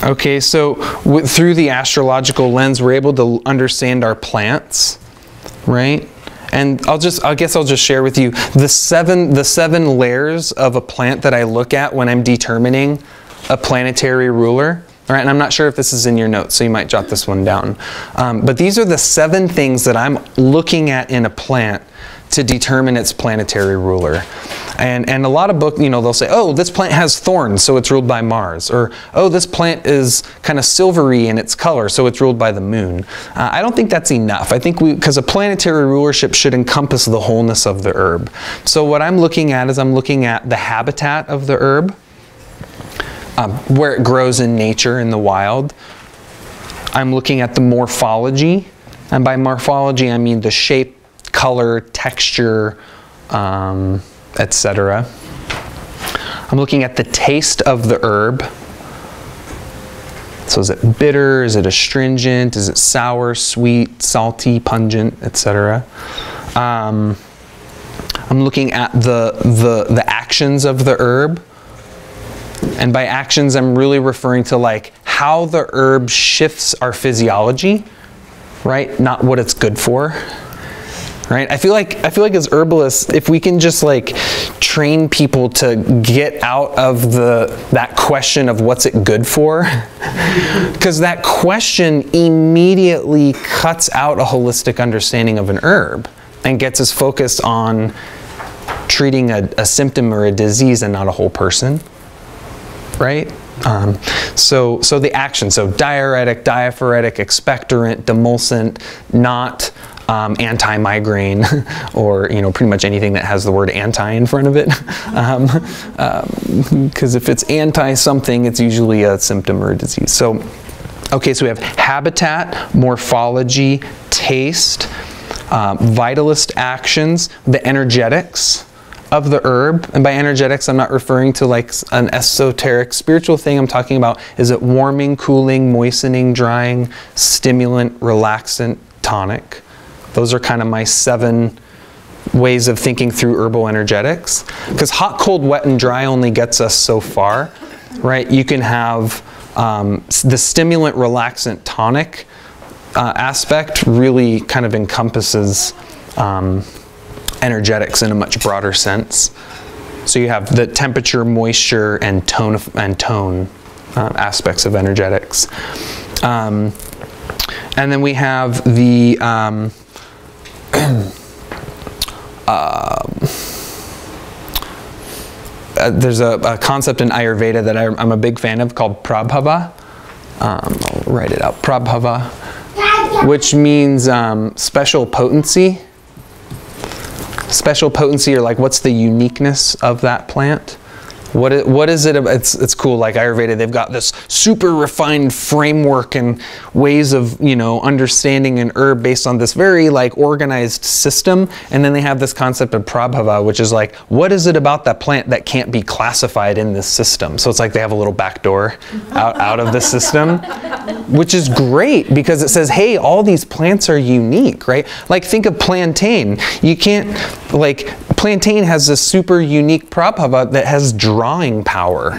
Okay, so through the astrological lens, we're able to understand our plants, right? And I guess I'll just share with you the seven layers of a plant that I look at when I'm determining a planetary ruler. All right, and I'm not sure if this is in your notes, so you might jot this one down. But these are the 7 things that I'm looking at in a plant to determine its planetary ruler. And a lot of books, you know, they'll say, oh, this plant has thorns, so it's ruled by Mars. Or, oh, this plant is kind of silvery in its color, so it's ruled by the moon. I don't think that's enough. I think because a planetary rulership should encompass the wholeness of the herb. So what I'm looking at is I'm looking at the habitat of the herb, where it grows in nature, in the wild. I'm looking at the morphology, and by morphology I mean the shape, color, texture, etc. I'm looking at the taste of the herb. So is it bitter, is it astringent, is it sour, sweet, salty, pungent, etc. I'm looking at the actions of the herb. And by actions, I'm really referring to like how the herb shifts our physiology, right? Not what it's good for, right? I feel like as herbalists, if we can just like train people to get out of that question of what's it good for, because that question immediately cuts out a holistic understanding of an herb and gets us focused on treating a symptom or a disease and not a whole person. Right? So the action, so diuretic, diaphoretic, expectorant, demulcent, not anti-migraine, or pretty much anything that has the word anti in front of it. Because if it's anti-something, it's usually a symptom or a disease. So, okay, so we have habitat, morphology, taste, vitalist actions, the energetics of the herb. And by energetics, I'm not referring to like an esoteric spiritual thing. I'm talking about, is it warming, cooling, moistening, drying, stimulant, relaxant, tonic? Those are kind of my 7 ways of thinking through herbal energetics. Because hot, cold, wet, and dry only gets us so far, right? You can have the stimulant, relaxant, tonic aspect really kind of encompasses energetics in a much broader sense. So you have the temperature, moisture, and tone aspects of energetics. And then we have the there's a concept in Ayurveda that I'm a big fan of called Prabhava. I'll write it out. Prabhava, which means special potency. Special potency, or like what's the uniqueness of that plant? What is it? It's cool. Like Ayurveda, they've got this super refined framework and ways of understanding an herb based on this very like organized system. And then they have this concept of Prabhava, which is like, what is it about that plant that can't be classified in this system? So it's like they have a little back door out of the system, which is great because it says, hey, all these plants are unique, right? Like think of plantain. You can't like. Plantain has this super unique Prabhava that has drawing power,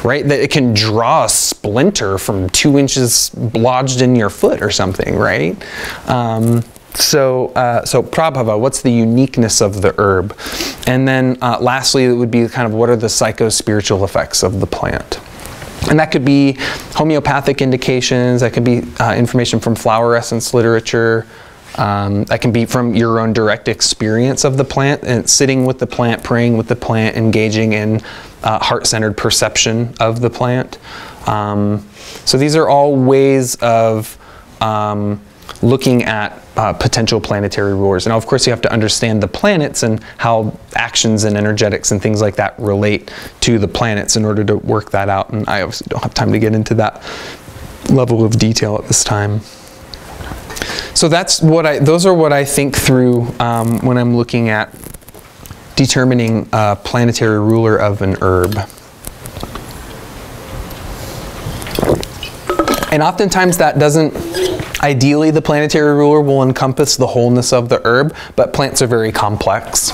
right? That it can draw a splinter from 2 inches lodged in your foot or something, right? So Prabhava, what's the uniqueness of the herb? And then lastly, it would be kind of what are the psycho-spiritual effects of the plant? And that could be homeopathic indications, that could be information from flower essence literature, that can be from your own direct experience of the plant and sitting with the plant, praying with the plant, engaging in heart-centered perception of the plant. So these are all ways of looking at potential planetary rulers. Now, of course, you have to understand the planets and how actions and energetics and things like that relate to the planets in order to work that out. And I obviously don't have time to get into that level of detail at this time. So those are what I think through when I'm looking at determining a planetary ruler of an herb. And oftentimes that doesn't, ideally the planetary ruler will encompass the wholeness of the herb, but plants are very complex,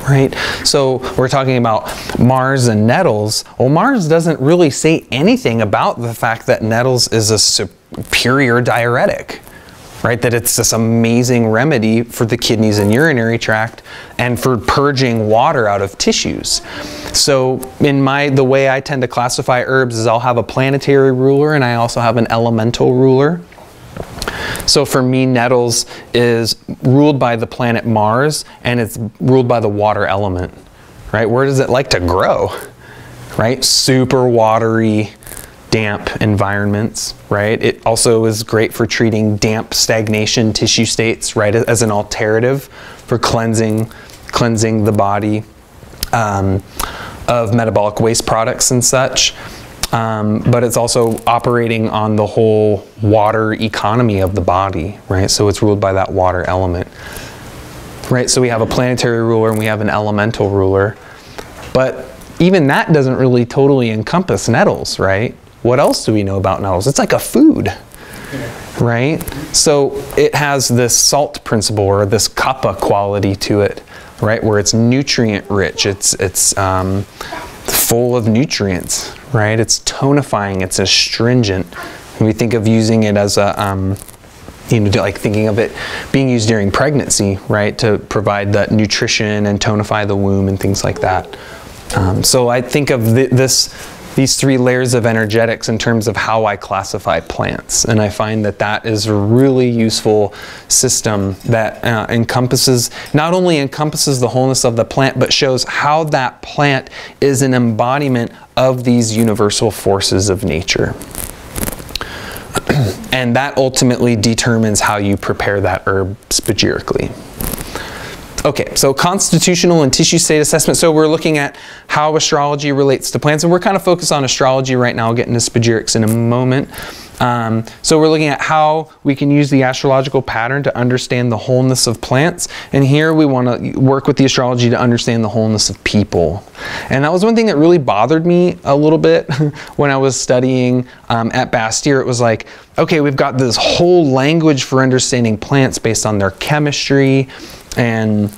right? So we're talking about Mars and nettles. Well, Mars doesn't really say anything about the fact that nettles is a superior diuretic. right? That it's this amazing remedy for the kidneys and urinary tract and for purging water out of tissues. So in the way I tend to classify herbs is I'll have a planetary ruler and I also have an elemental ruler. So for me, nettles is ruled by the planet Mars and it's ruled by the water element, right? Where does it like to grow, right? Super watery, damp environments, right? It also is great for treating damp stagnation tissue states, right? As an alternative for cleansing the body of metabolic waste products and such. But it's also operating on the whole water economy of the body, right? So it's ruled by that water element, right? So we have a planetary ruler and we have an elemental ruler, but even that doesn't really totally encompass nettles, right? What else do we know about nettles? It's like a food, right? So it has this salt principle or this kapha quality to it, right? Where it's nutrient rich, it's full of nutrients, right? It's tonifying, it's astringent. And we think of using it as a, like thinking of it being used during pregnancy, right? To provide that nutrition and tonify the womb and things like that. So I think of these three layers of energetics in terms of how I classify plants. And I find that that is a really useful system that not only encompasses the wholeness of the plant, but shows how that plant is an embodiment of these universal forces of nature. And that ultimately determines how you prepare that herb spagyrically. Okay, so constitutional and tissue state assessment. So we're looking at how astrology relates to plants, and we're kind of focused on astrology right now. I'll get into spagyrics in a moment. So we're looking at how we can use the astrological pattern to understand the wholeness of plants. And here we want to work with the astrology to understand the wholeness of people. And that was one thing that really bothered me a little bit when I was studying at Bastyr. It was like, okay, we've got this whole language for understanding plants based on their chemistry and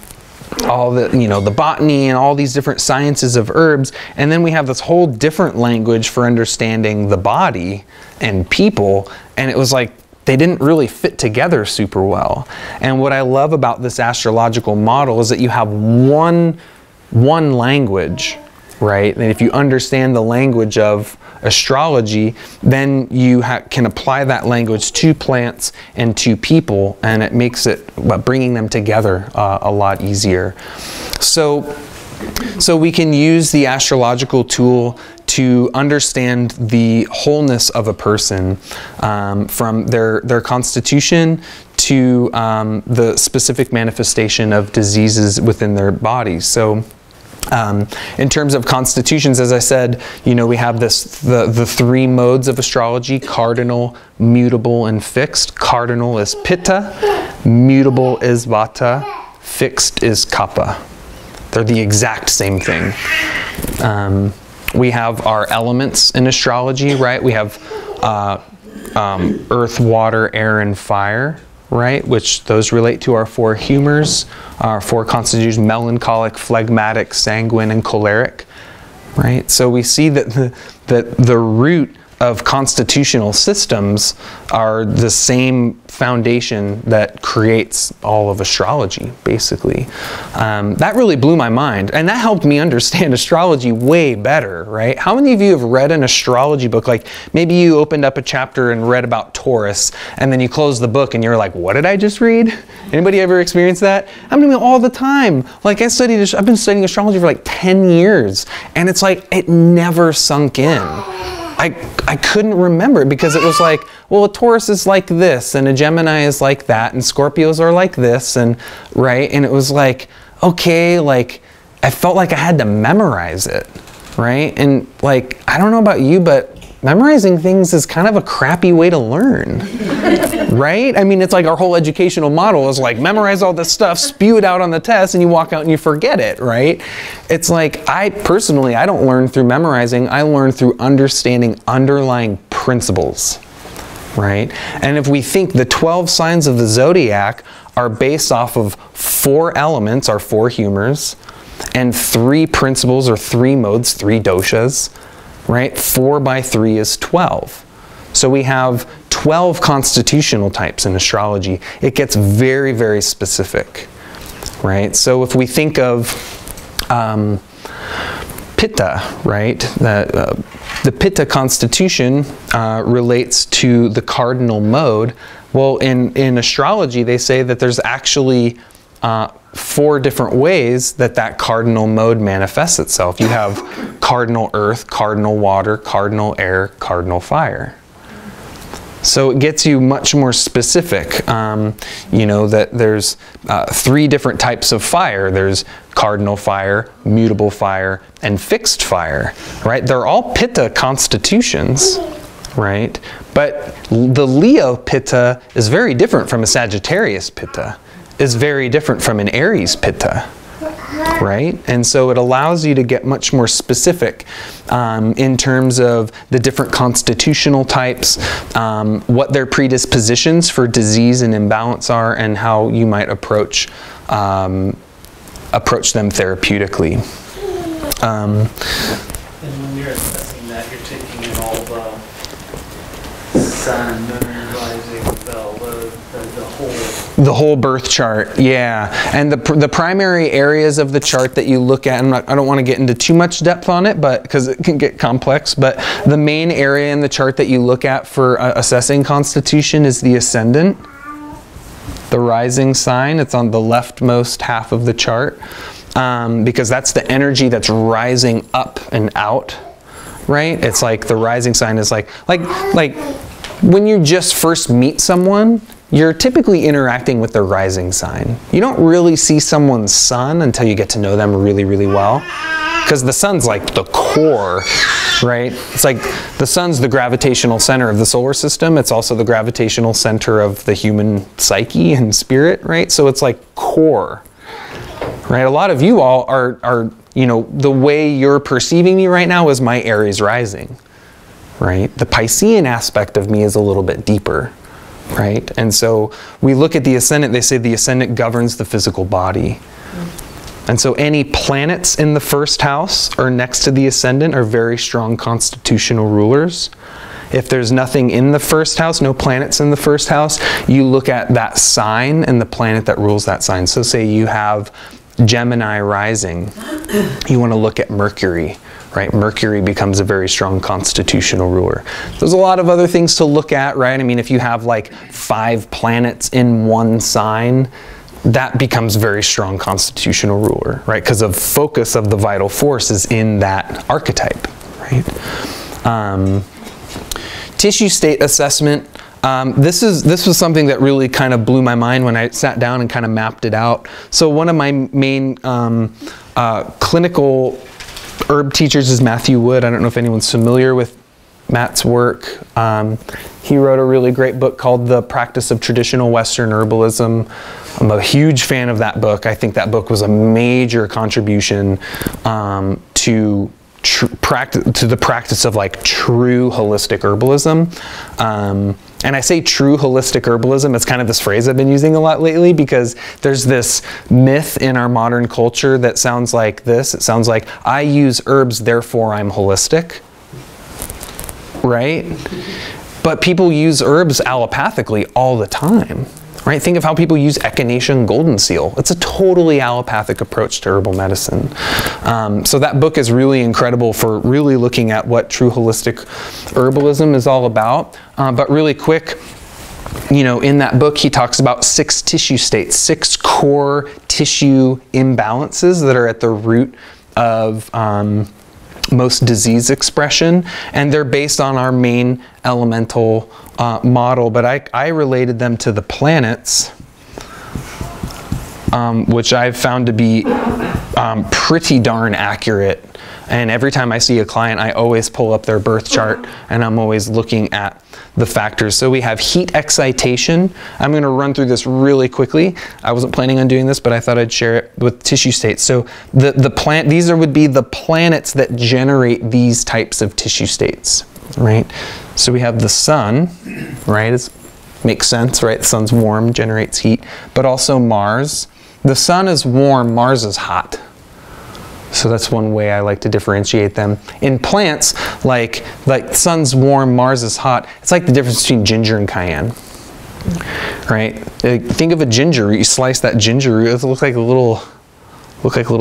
all the, the botany and all these different sciences of herbs. And then we have this whole different language for understanding the body and people. And it was like, they didn't really fit together super well. And what I love about this astrological model is that you have one language, right? And if you understand the language of astrology, then you can apply that language to plants and to people, and it makes it, bringing them together a lot easier. So we can use the astrological tool to understand the wholeness of a person, from their constitution to the specific manifestation of diseases within their bodies. So in terms of constitutions, as I said, we have the three modes of astrology: cardinal, mutable, and fixed. Cardinal is Pitta, mutable is Vata, fixed is Kapha. They're the exact same thing. We have our elements in astrology, right? We have earth, water, air, and fire, right? Which those relate to our four humors, our four constitutions: melancholic, phlegmatic, sanguine, and choleric, right? So we see that the root of constitutional systems are the same foundation that creates all of astrology, basically. That really blew my mind, and that helped me understand astrology way better, right? How many of you have read an astrology book? Like maybe you opened up a chapter and read about Taurus, and then you closed the book and you're like, what did I just read? Anybody ever experienced that? I'm doing it all the time. Like I've been studying astrology for like 10 years, and it's like it never sunk in. I couldn't remember it because it was like, well, a Taurus is like this, and a Gemini is like that, and Scorpios are like this, and right? And it was like, okay, like I felt like I had to memorize it, right? And like, I don't know about you, but memorizing things is kind of a crappy way to learn, right? I mean, it's like our whole educational model is like memorize all this stuff, spew it out on the test, and you walk out and you forget it, right? It's like, I don't learn through memorizing. I learn through understanding underlying principles, right? And if we think the 12 signs of the zodiac are based off of 4 elements, our 4 humors, and 3 principles or 3 modes, 3 doshas, right? 4 by 3 is 12. So we have 12 constitutional types in astrology. It gets very, very specific, right? So if we think of Pitta, right? The Pitta constitution relates to the cardinal mode. Well, in astrology, they say that there's actually 4 different ways that cardinal mode manifests itself. You have cardinal earth, cardinal water, cardinal air, cardinal fire. So it gets you much more specific. You know that there's 3 different types of fire. There's cardinal fire, mutable fire, and fixed fire, right? They're all Pitta constitutions, right? But the Leo Pitta is very different from a Sagittarius Pitta, is very different from an Aries Pitta, right? And so it allows you to get much more specific in terms of the different constitutional types, what their predispositions for disease and imbalance are, and how you might approach them therapeutically. And when you're assessing that, you're taking in all the sun, moon, rising, the whole birth chart, yeah. And the primary areas of the chart that you look at, I don't want to get into too much depth on it, but because it can get complex, but the main area in the chart that you look at for assessing constitution is the ascendant, the rising sign. It's on the leftmost half of the chart, because that's the energy that's rising up and out, right? It's like the rising sign is like when you just first meet someone, you're typically interacting with their rising sign. You don't really see someone's sun until you get to know them really, really well. Because the sun's like the core, right? It's like the sun's the gravitational center of the solar system. It's also the gravitational center of the human psyche and spirit, right? So it's like core, right? A lot of you all are, you know, the way you're perceiving me right now is my Aries rising, right? The Piscean aspect of me is a little bit deeper, right? And so we look at the ascendant, they say the ascendant governs the physical body. And so any planets in the first house or next to the ascendant are very strong constitutional rulers. If there's nothing in the first house, no planets in the first house, you look at that sign and the planet that rules that sign. So say you have Gemini rising, you want to look at Mercury, right? Mercury becomes a very strong constitutional ruler. There's a lot of other things to look at, right? I mean, if you have like 5 planets in one sign, that becomes very strong constitutional ruler, right? Because the focus of the vital force is in that archetype, right? Tissue state assessment. This was something that really kind of blew my mind when I sat down and kind of mapped it out. So one of my main clinical herb teachers is Matthew Wood. I don't know if anyone's familiar with Matt's work. He wrote a really great book called The Practice of Traditional Western Herbalism. I'm a huge fan of that book. I think that book was a major contribution to the practice of like true holistic herbalism. And I say true holistic herbalism, it's kind of this phrase I've been using a lot lately because there's this myth in our modern culture that sounds like this. It sounds like, I use herbs, therefore I'm holistic, right? But people use herbs allopathically all the time, right? Think of how people use echinacea and golden seal. It's a totally allopathic approach to herbal medicine. So that book is really incredible for really looking at what true holistic herbalism is all about. But really quick, you know, in that book he talks about 6 tissue states, 6 core tissue imbalances that are at the root of most disease expression, and they're based on our main elemental model, but I related them to the planets, which I've found to be pretty darn accurate. And every time I see a client, I always pull up their birth chart and I'm always looking at the factors. So we have heat excitation. I'm going to run through this really quickly. I wasn't planning on doing this, but I thought I'd share it with tissue states. So these would be the planets that generate these types of tissue states, right? So we have the sun, right? It makes sense, right? The sun's warm, generates heat, but also Mars. The sun is warm, Mars is hot. So that's one way I like to differentiate them. In plants, like sun's warm, Mars is hot, it's like the difference between ginger and cayenne, right? Think of a ginger root, you slice that ginger root, it looks like little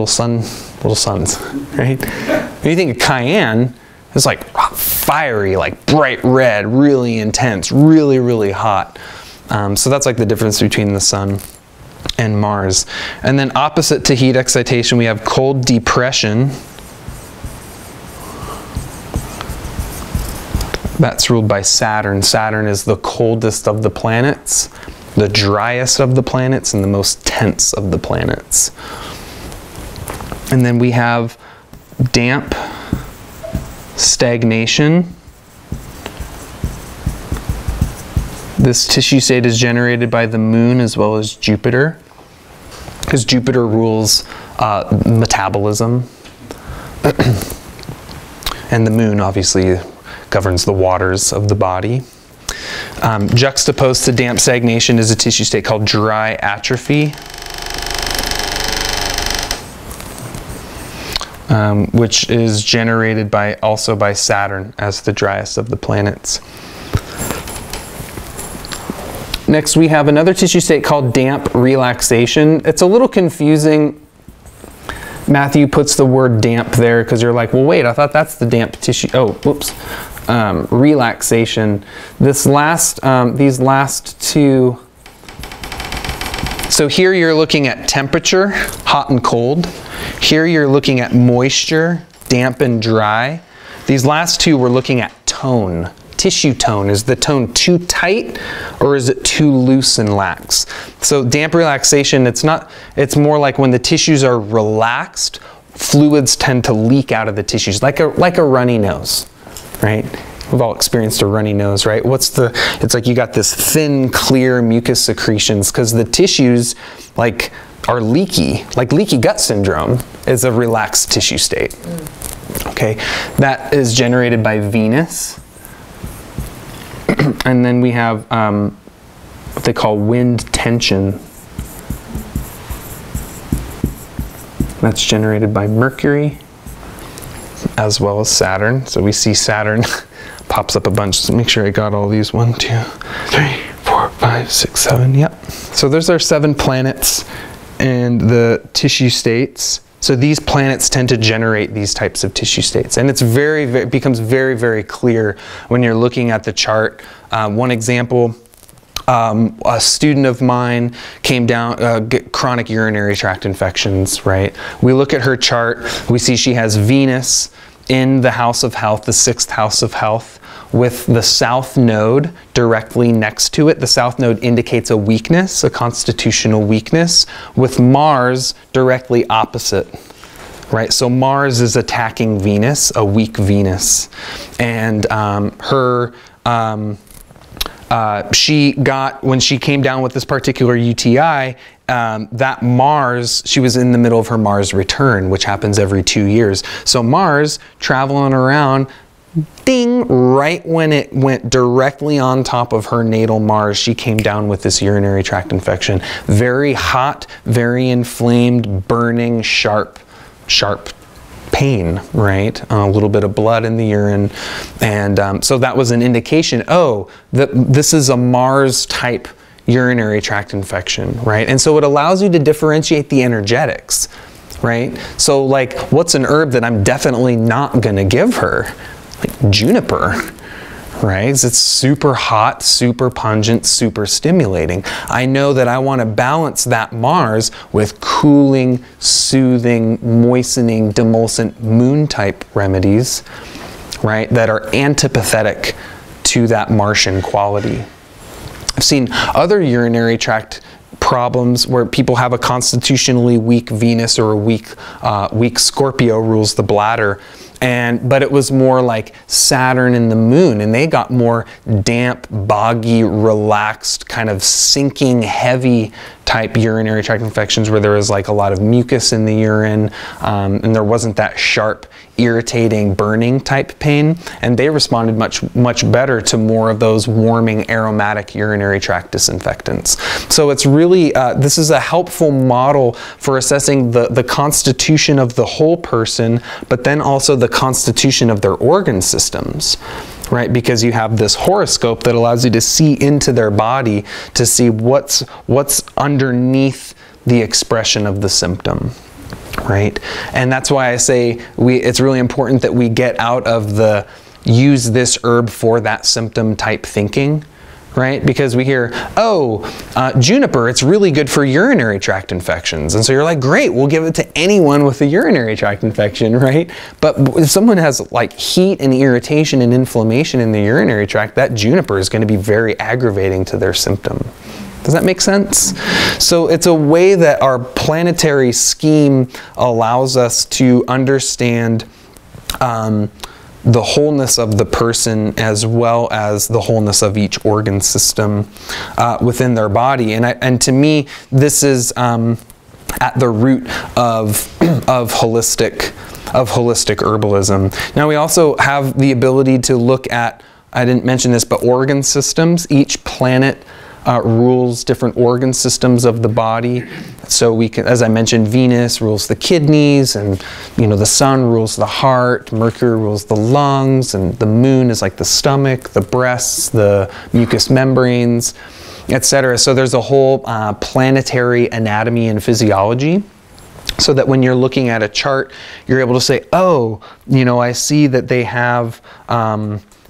suns, right? When you think of cayenne, it's like fiery, like bright red, really intense, really, really hot. So that's like the difference between the sun and Mars. And then opposite to heat excitation, we have cold depression. That's ruled by Saturn. Saturn is the coldest of the planets, the driest of the planets, and the most tense of the planets. And then we have damp stagnation. This tissue state is generated by the moon as well as Jupiter, because Jupiter rules metabolism. And the moon obviously governs the waters of the body. Juxtaposed to damp stagnation is a tissue state called dry atrophy, which is generated also by Saturn as the driest of the planets. Next, we have another tissue state called damp relaxation. It's a little confusing. Matthew puts the word damp there because you're like, well, wait, I thought that's the damp tissue. Oh, whoops. Relaxation. These last two. So here you're looking at temperature, hot and cold. Here you're looking at moisture, damp and dry. These last two we're looking at tone. Tissue tone. Is the tone too tight or is it too loose and lax? So damp relaxation, it's more like when the tissues are relaxed, fluids tend to leak out of the tissues, like a runny nose, right? We've all experienced a runny nose, right? It's like you got this thin, clear mucus secretions because the tissues are leaky, like leaky gut syndrome is a relaxed tissue state. Okay, that is generated by Venus. And then we have what they call wind tension. That's generated by Mercury as well as Saturn. So we see Saturn pops up a bunch. So make sure I got all these. 1, 2, 3, 4, 5, 6, 7. Yep. So there's our 7 planets and the tissue states. So these planets tend to generate these types of tissue states, and it becomes very, very clear when you're looking at the chart. One example, a student of mine came down, get chronic urinary tract infections, right? We look at her chart, we see she has Venus in the house of health, the 6th house of health, with the south node directly next to it. The south node indicates a weakness, a constitutional weakness, with Mars directly opposite, right? So Mars is attacking Venus, a weak Venus. And when she came down with this particular UTI, that Mars, she was in the middle of her Mars return, which happens every 2 years. So Mars traveling around, ding, right when it went directly on top of her natal Mars, she came down with this urinary tract infection. Very hot, very inflamed, burning, sharp pain, right? A little bit of blood in the urine. And so that was an indication, this is a Mars type urinary tract infection, right? And so it allows you to differentiate the energetics, right? So like, what's an herb that I'm definitely not gonna give her? Like juniper, right? It's super hot, super pungent, super stimulating. I know that I want to balance that Mars with cooling, soothing, moistening, demulcent moon type remedies, right? That are antipathetic to that Martian quality. I've seen other urinary tract problems where people have a constitutionally weak Venus or a weak Scorpio rules the bladder. But it was more like Saturn and the moon, and they got more damp, boggy, relaxed, kind of sinking, heavy type urinary tract infections where there was like a lot of mucus in the urine, and there wasn't that sharp, irritating, burning type pain, and they responded much better to more of those warming, aromatic urinary tract disinfectants. So it's really, this is a helpful model for assessing the constitution of the whole person, but then also the constitution of their organ systems, right? Because you have this horoscope that allows you to see into their body to see what's underneath the expression of the symptom, right? And that's why I say it's really important that we get out of the use this herb for that symptom type thinking, right? Because we hear, oh, juniper, it's really good for urinary tract infections. And so you're like, great, we'll give it to anyone with a urinary tract infection, right? But if someone has like heat and irritation and inflammation in the urinary tract, that juniper is going to be very aggravating to their symptom. Does that make sense? So it's a way that our planetary scheme allows us to understand the wholeness of the person as well as the wholeness of each organ system within their body. And to me, this is at the root of holistic herbalism. Now we also have the ability to look at, I didn't mention this, but organ systems. Each planet rules different organ systems of the body. So we can, as I mentioned, Venus rules the kidneys, and the sun rules the heart, Mercury rules the lungs, and the moon is like the stomach, the breasts, the mucous membranes, etc. So there's a whole planetary anatomy and physiology, so that when you're looking at a chart, you're able to say, oh, I see that they have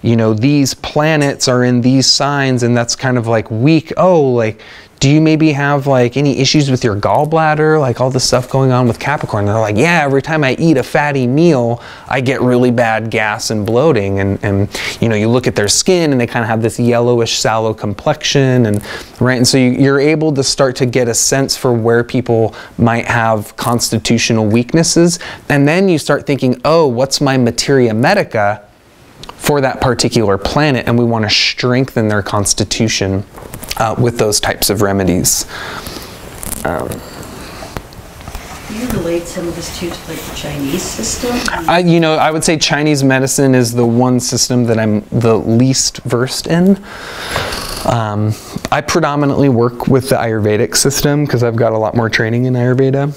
these planets are in these signs, and that's kind of like weak. Oh, like, do you maybe have like any issues with your gallbladder, like all this stuff going on with Capricorn? And they're like, yeah, every time I eat a fatty meal, I get really bad gas and bloating. And you look at their skin and they kind of have this yellowish, sallow complexion, and so you're able to start to get a sense for where people might have constitutional weaknesses. And then you start thinking, oh, what's my materia medica for that particular planet, and we want to strengthen their constitution with those types of remedies. Do you relate some of this to like the Chinese system? I would say Chinese medicine is the one system that I'm the least versed in. I predominantly work with the Ayurvedic system because I've got a lot more training in Ayurveda.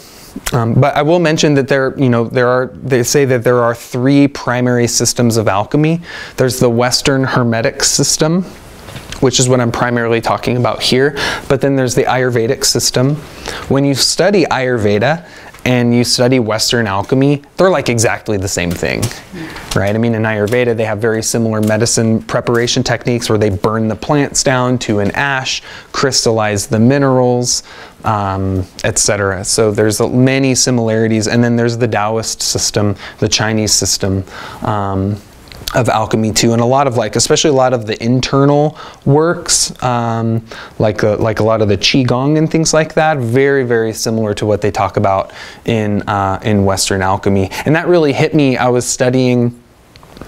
But I will mention that they say that there are 3 primary systems of alchemy. There's the Western Hermetic system, which is what I'm primarily talking about here. But then there's the Ayurvedic system. When you study Ayurveda and you study Western alchemy, they're like exactly the same thing, right? I mean, in Ayurveda, they have very similar medicine preparation techniques where they burn the plants down to an ash, crystallize the minerals, etc. So there's many similarities. And then there's the Taoist system, the Chinese system of alchemy too, and a lot of especially a lot of the internal works, like a lot of the Qigong and things like that, very, very similar to what they talk about in Western alchemy. And that really hit me. I was studying,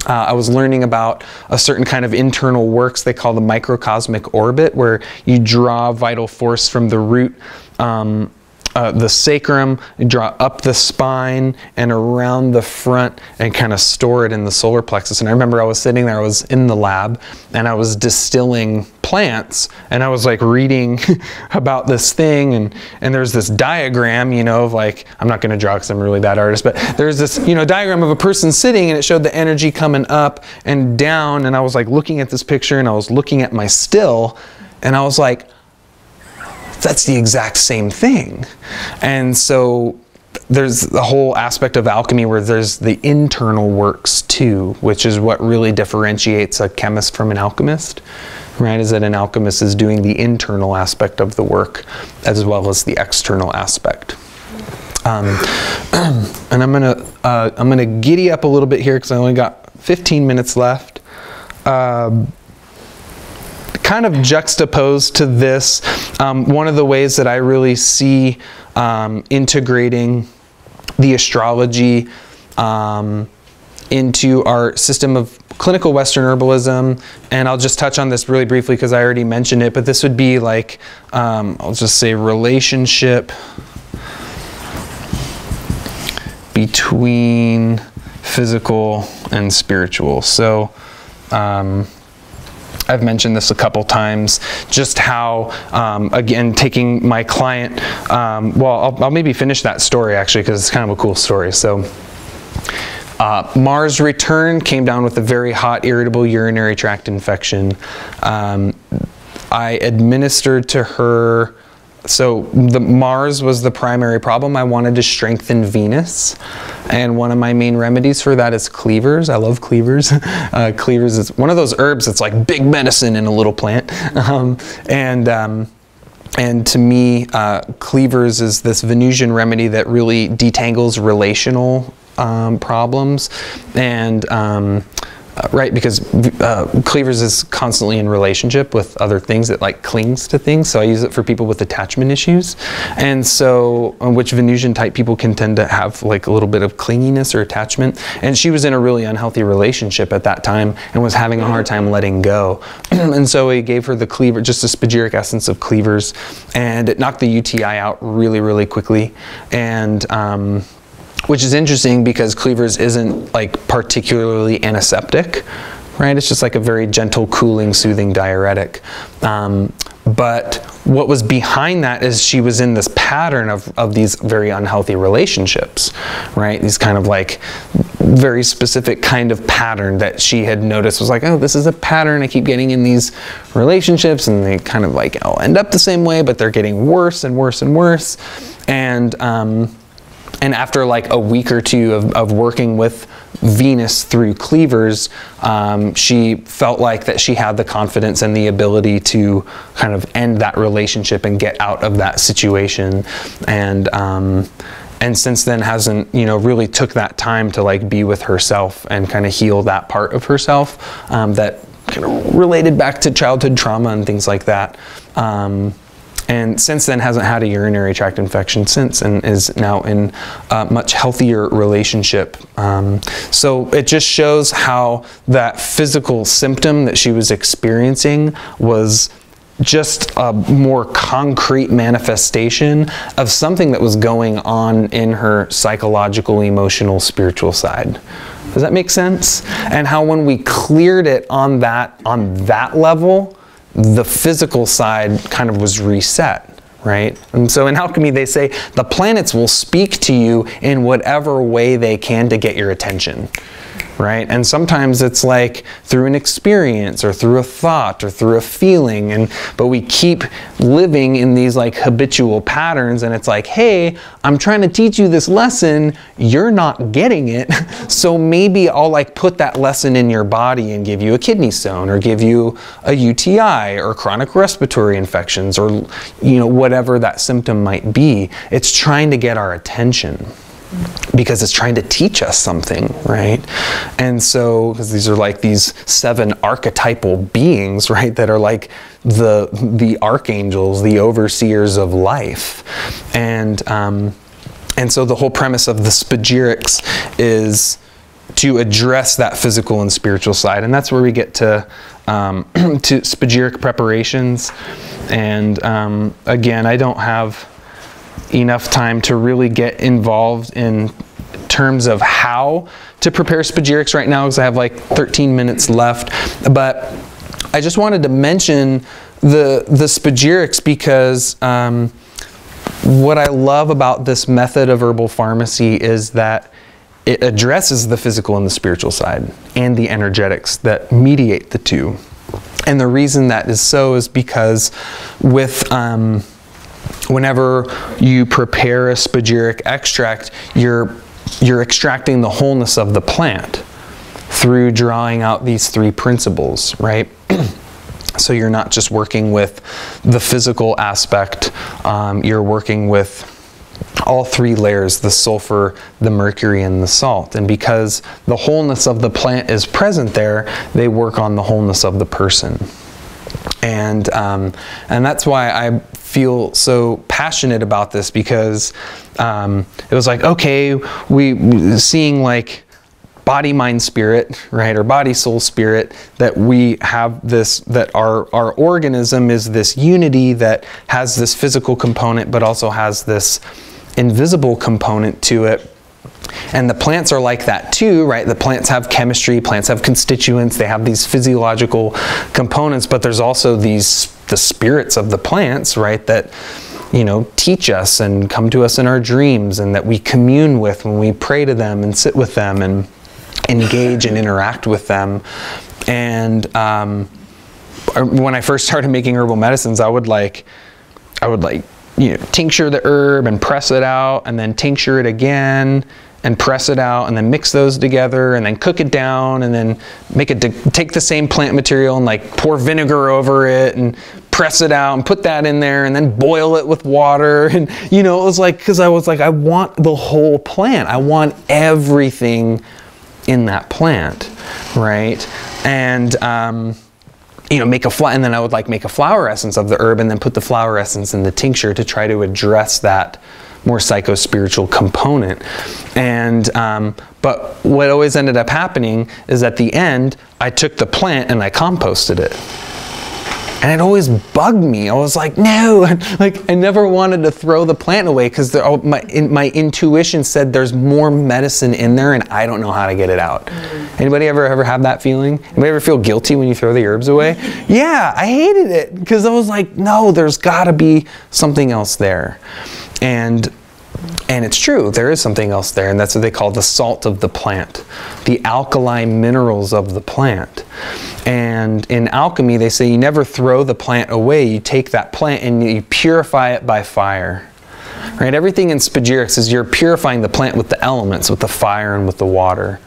I was learning about a certain kind of internal works they call the microcosmic orbit, where you draw vital force from the root, the sacrum, you draw up the spine and around the front and kind of store it in the solar plexus. And I remember I was sitting there, I was in the lab, and I was distilling plants, and I was like reading about this thing, and there's this diagram, of like, I'm not going to draw because I'm a really bad artist, but there's this, diagram of a person sitting, and it showed the energy coming up and down, and I was like looking at this picture, and I was looking at my still, and I was like, that's the exact same thing. And so there's the whole aspect of alchemy where there's the internal works too, which is what really differentiates a chemist from an alchemist, right? Is that an alchemist is doing the internal aspect of the work as well as the external aspect. And I'm gonna giddy up a little bit here because I only got 15 minutes left. Kind of juxtaposed to this, one of the ways that I really see integrating the astrology into our system of clinical Western herbalism, and I'll just touch on this really briefly because I already mentioned it, but this would be like, I'll just say relationship between physical and spiritual. So I've mentioned this a couple times, just how, again, taking my client, well, I'll maybe finish that story actually, because it's kind of a cool story. So Mars returned, came down with a very hot, irritable urinary tract infection. I administered to her, so the Mars was the primary problem. I wanted to strengthen Venus, and one of my main remedies for that is cleavers. I love cleavers. Cleavers is one of those herbs that's like big medicine in a little plant. And to me, cleavers is this Venusian remedy that really detangles relational problems, and right, because cleavers is constantly in relationship with other things, that like clings to things. So I use it for people with attachment issues, and so which Venusian type people can tend to have like a little bit of clinginess or attachment. And she was in a really unhealthy relationship at that time and was having a hard time letting go. And so I gave her the cleaver, just a spagyric essence of cleavers, and it knocked the UTI out really, really quickly. And which is interesting because cleavers isn't like particularly antiseptic, right? It's just like a very gentle, cooling, soothing diuretic. But what was behind that is she was in this pattern of these very unhealthy relationships, right? These kind of like very specific kind of pattern that she had noticed was like, oh, this is a pattern I keep getting in these relationships, and they kind of like all end up the same way, but they're getting worse and worse and worse. And after like a week or two of working with Venus through cleavers, she felt like that she had the confidence and the ability to kind of end that relationship and get out of that situation. And since then hasn't, you know, really took that time to like be with herself and kind of heal that part of herself that kind of related back to childhood trauma and things like that. And since then hasn't had a urinary tract infection since, and is now in a much healthier relationship. So it just shows how that physical symptom that she was experiencing was just a more concrete manifestation of something that was going on in her psychological, emotional, spiritual side. Does that make sense? And how when we cleared it on that level, the physical side kind of was reset, right? And so in alchemy, they say the planets will speak to you in whatever way they can to get your attention, right? And sometimes it's like through an experience or through a thought or through a feeling, but we keep living in these like habitual patterns, and it's like, hey, I'm trying to teach you this lesson, you're not getting it, so maybe I'll like put that lesson in your body and give you a kidney stone, or give you a UTI or chronic respiratory infections, or you know, whatever that symptom might be. It's trying to get our attention, because it's trying to teach us something, right? And so, because these are like these 7 archetypal beings, right, that are like the archangels, the overseers of life. And so the whole premise of the spagyrics is to address that physical and spiritual side, and that's where we get to spagyric preparations. And again, I don't have enough time to really get involved in terms of how to prepare spagyrics right now, because I have like 13 minutes left. But I just wanted to mention the spagyrics because what I love about this method of herbal pharmacy is that it addresses the physical and the spiritual side and the energetics that mediate the two. And the reason that is so is because with whenever you prepare a spagyric extract, you're extracting the wholeness of the plant through drawing out these 3 principles, right? So you're not just working with the physical aspect, you're working with all 3 layers, the sulfur, the mercury, and the salt. And because the wholeness of the plant is present there, they work on the wholeness of the person. And that's why I feel so passionate about this, because it was like, okay, we seeing like body, mind, spirit, right? Or body, soul, spirit, that we have this, that our organism is this unity that has this physical component, but also has this invisible component to it. And the plants are like that too, right? The plants have chemistry, plants have constituents, they have these physiological components, but there's also the spirits of the plants, right? That, you know, teach us and come to us in our dreams, and that we commune with when we pray to them and sit with them and engage and interact with them. And when I first started making herbal medicines, I would tincture the herb and press it out, and then tincture it again and press it out, and then mix those together, and then cook it down, and then take the same plant material and like pour vinegar over it and press it out and put that in there, and then boil it with water. And you know, it was like, because I was like, I want the whole plant. I want everything in that plant, right? And you know, and then I would like make a flower essence of the herb, and then put the flower essence in the tincture to try to address that more psycho-spiritual component. And but what always ended up happening is at the end, I took the plant and I composted it. And it always bugged me. I was like, no, like I never wanted to throw the plant away, because my intuition said there's more medicine in there and I don't know how to get it out. Anybody ever have that feeling? Anybody ever feel guilty when you throw the herbs away? Yeah, I hated it, because I was like, no, there's gotta be something else there. And it's true, there is something else there, and that's what they call the salt of the plant, the alkaline minerals of the plant. And in alchemy, they say you never throw the plant away. You take that plant and you purify it by fire. Right? Everything in spagyrics is you're purifying the plant with the elements, with the fire and with the water.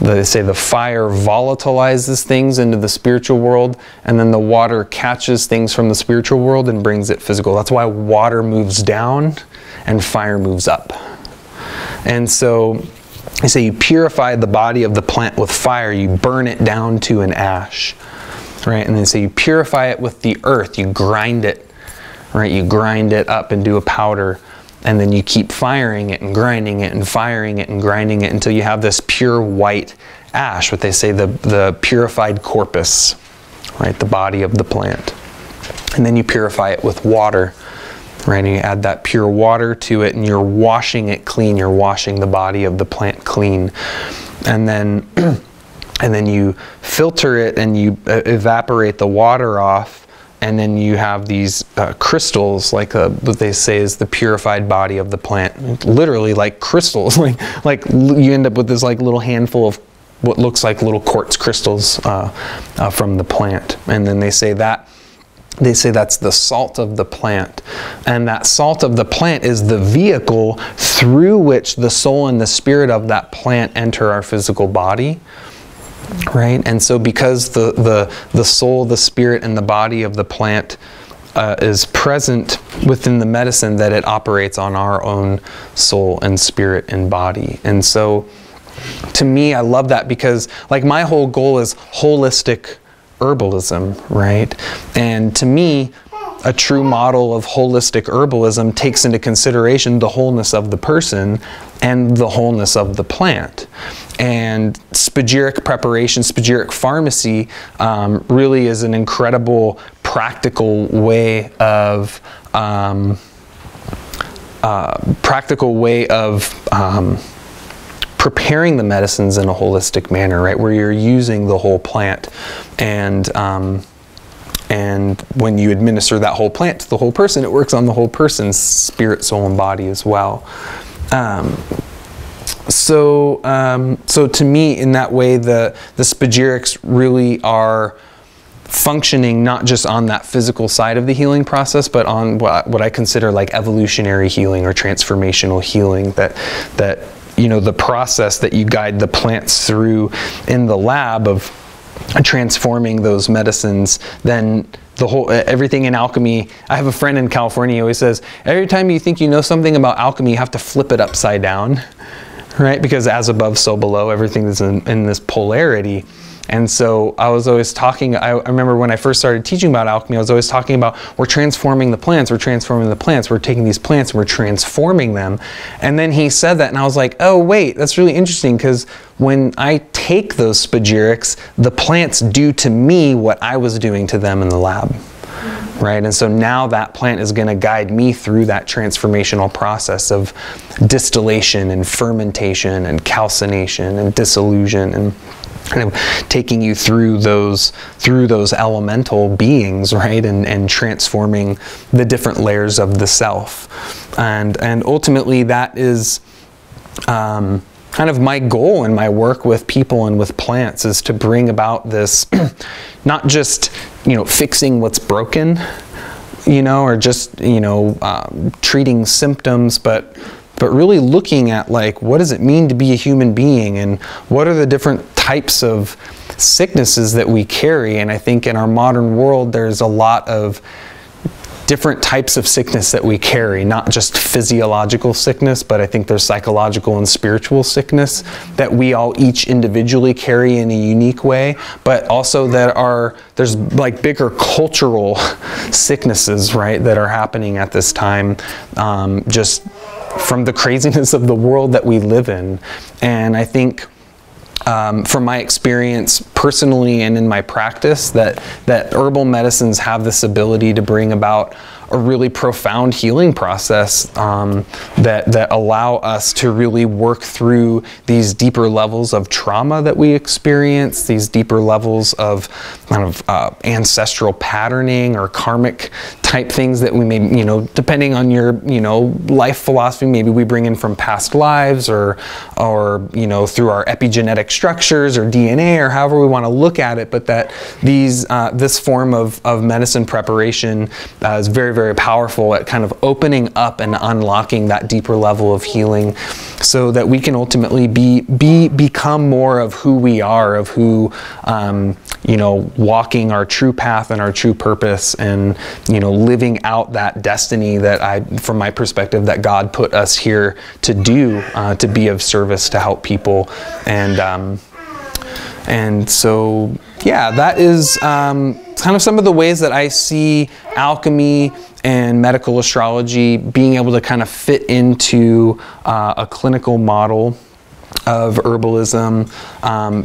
They say the fire volatilizes things into the spiritual world, and then the water catches things from the spiritual world and brings it physical. That's why water moves down and fire moves up. And so they say you purify the body of the plant with fire, you burn it down to an ash, right? And they say you purify it with the earth, you grind it, right? You grind it up into a powder, and then you keep firing it and grinding it and firing it and grinding it until you have this pure white ash, what they say the purified corpus, right? The body of the plant. And then you purify it with water, right? And you add that pure water to it, and you're washing it clean. You're washing the body of the plant clean. And then, and then you filter it and you evaporate the water off. And then you have these crystals, like what they say is the purified body of the plant. Literally like crystals, like you end up with this like little handful of what looks like little quartz crystals from the plant. And then they say that's the salt of the plant. And that salt of the plant is the vehicle through which the soul and the spirit of that plant enter our physical body. Right? And so because the soul, the spirit, and the body of the plant is present within the medicine, that it operates on our own soul and spirit and body. And so to me, I love that, because like my whole goal is holistic herbalism, right? And to me, a true model of holistic herbalism takes into consideration the wholeness of the person and the wholeness of the plant. And spagyric preparation, spagyric pharmacy really is an incredible practical way of preparing the medicines in a holistic manner, right? Where you're using the whole plant, and when you administer that whole plant to the whole person, it works on the whole person's spirit, soul, and body as well. So to me, in that way, the spagyrics really are functioning not just on that physical side of the healing process, but on what I consider like evolutionary healing or transformational healing. That you know, the process that you guide the plants through in the lab of transforming those medicines, then the whole everything in alchemy. I have a friend in California who always says, every time you think you know something about alchemy, you have to flip it upside down, right? Because as above, so below, everything is in this polarity. And so I was always talking, I remember when I first started teaching about alchemy, I was always talking about, we're transforming the plants, we're transforming the plants, we're taking these plants and we're transforming them. And then he said that and I was like, oh wait, that's really interesting, because when I take those spagyrics, the plants do to me what I was doing to them in the lab. Right? And so now that plant is going to guide me through that transformational process of distillation and fermentation and calcination and dissolution, and kind of taking you through those elemental beings, right? And transforming the different layers of the self. And ultimately that is kind of my goal in my work with people and with plants, is to bring about this, not just, fixing what's broken, or just, treating symptoms, but really looking at, like, what does it mean to be a human being, and what are the different types of sicknesses that we carry. And I think in our modern world, there's a lot of different types of sickness that we carry, not just physiological sickness, but I think there's psychological and spiritual sickness that we all each individually carry in a unique way, but also that there's like bigger cultural sicknesses, right, that are happening at this time, just from the craziness of the world that we live in. And I think from my experience personally and in my practice, that herbal medicines have this ability to bring about a really profound healing process that allow us to really work through these deeper levels of trauma that we experience, these deeper levels of kind of ancestral patterning or karmic type things that we may, depending on your, life philosophy, maybe we bring in from past lives or through our epigenetic structures or DNA or however we want to look at it, but that this form of medicine preparation is very, very powerful at kind of opening up and unlocking that deeper level of healing, so that we can ultimately become more of who we are, of who, walking our true path and our true purpose, and, living out that destiny that from my perspective, that God put us here to do, to be of service, to help people. And so, yeah, that is kind of some of the ways that I see alchemy and medical astrology being able to kind of fit into a clinical model of herbalism,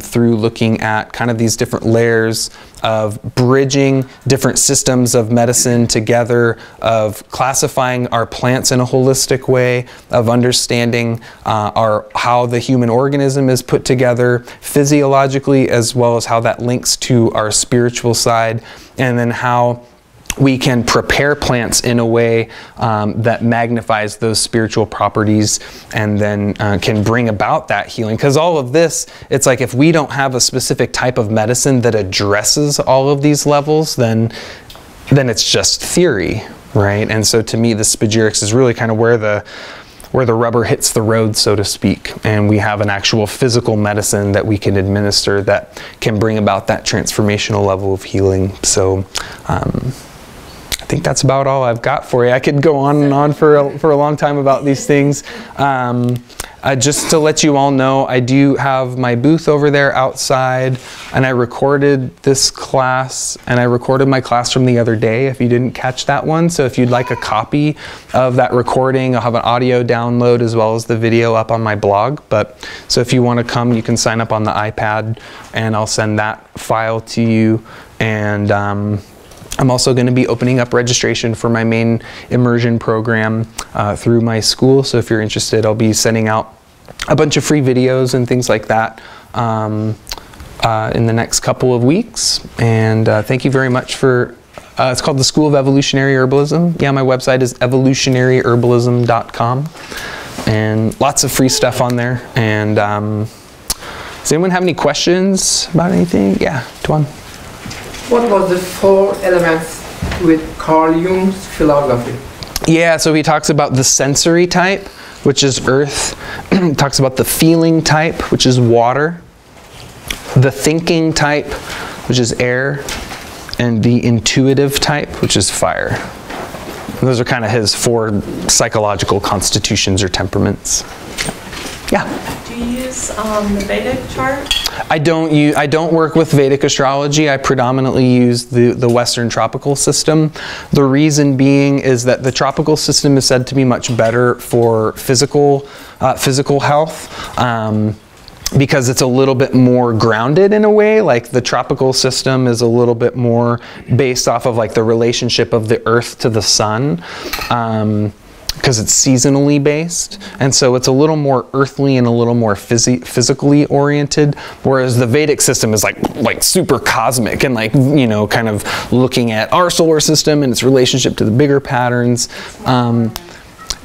through looking at kind of these different layers of bridging different systems of medicine together, of classifying our plants in a holistic way, of understanding how the human organism is put together physiologically, as well as how that links to our spiritual side, and then how we can prepare plants in a way that magnifies those spiritual properties, and then can bring about that healing. Because all of this, it's like if we don't have a specific type of medicine that addresses all of these levels, then it's just theory, right? And so to me, the spagyrics is really kind of where the rubber hits the road, so to speak, and we have an actual physical medicine that we can administer that can bring about that transformational level of healing. So I think that's about all I've got for you. I could go on and on for a long time about these things. Just to let you all know, I do have my booth over there outside, and I recorded this class, and I recorded my class from the other day if you didn't catch that one. So if you'd like a copy of that recording, I'll have an audio download as well as the video up on my blog. So if you want to come, you can sign up on the iPad, and I'll send that file to you. And I'm also going to be opening up registration for my main immersion program through my school. So if you're interested, I'll be sending out a bunch of free videos and things like that in the next couple of weeks. And thank you very much for, it's called the School of Evolutionary Herbalism. Yeah, my website is evolutionaryherbalism.com. And lots of free stuff on there. And does anyone have any questions about anything? Yeah, Tuan. What was the 4 elements with Carl Jung's philosophy? Yeah, so he talks about the sensory type, which is earth. He talks about the feeling type, which is water. The thinking type, which is air. And the intuitive type, which is fire. And those are kind of his 4 psychological constitutions or temperaments. Yeah? Do you use the Vedic chart? I don't work with Vedic astrology. I predominantly use the Western tropical system. The reason being is that the tropical system is said to be much better for physical health. Because it's a little bit more grounded in a way. Like the tropical system is a little bit more based off of like the relationship of the earth to the sun, because it's seasonally based, and so it's a little more earthly and a little more physically oriented, whereas the Vedic system is like super cosmic and like, you know, kind of looking at our solar system and its relationship to the bigger patterns.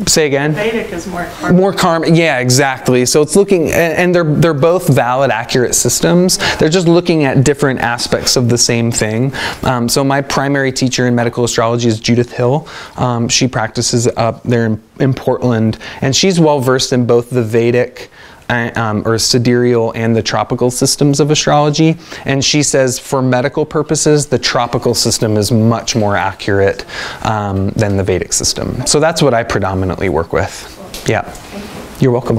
Say again? Vedic is more karmic. More karmic, yeah, exactly. So it's looking, and they're both valid, accurate systems. They're just looking at different aspects of the same thing. So my primary teacher in medical astrology is Judith Hill. She practices up there in Portland, and she's well versed in both the Vedic or sidereal and the tropical systems of astrology, and she says for medical purposes the tropical system is much more accurate than the Vedic system. So that's what I predominantly work with. Yeah. You're welcome.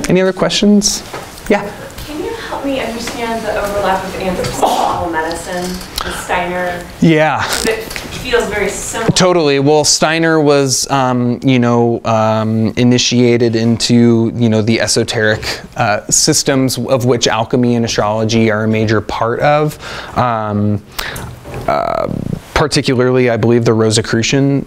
Any other questions? Yeah. Can you help me understand the overlap of anthroposophical medicine with Steiner? Yeah. It feels very similar. Totally. Well, Steiner was, initiated into, the esoteric systems of which alchemy and astrology are a major part of. Particularly, I believe, the Rosicrucian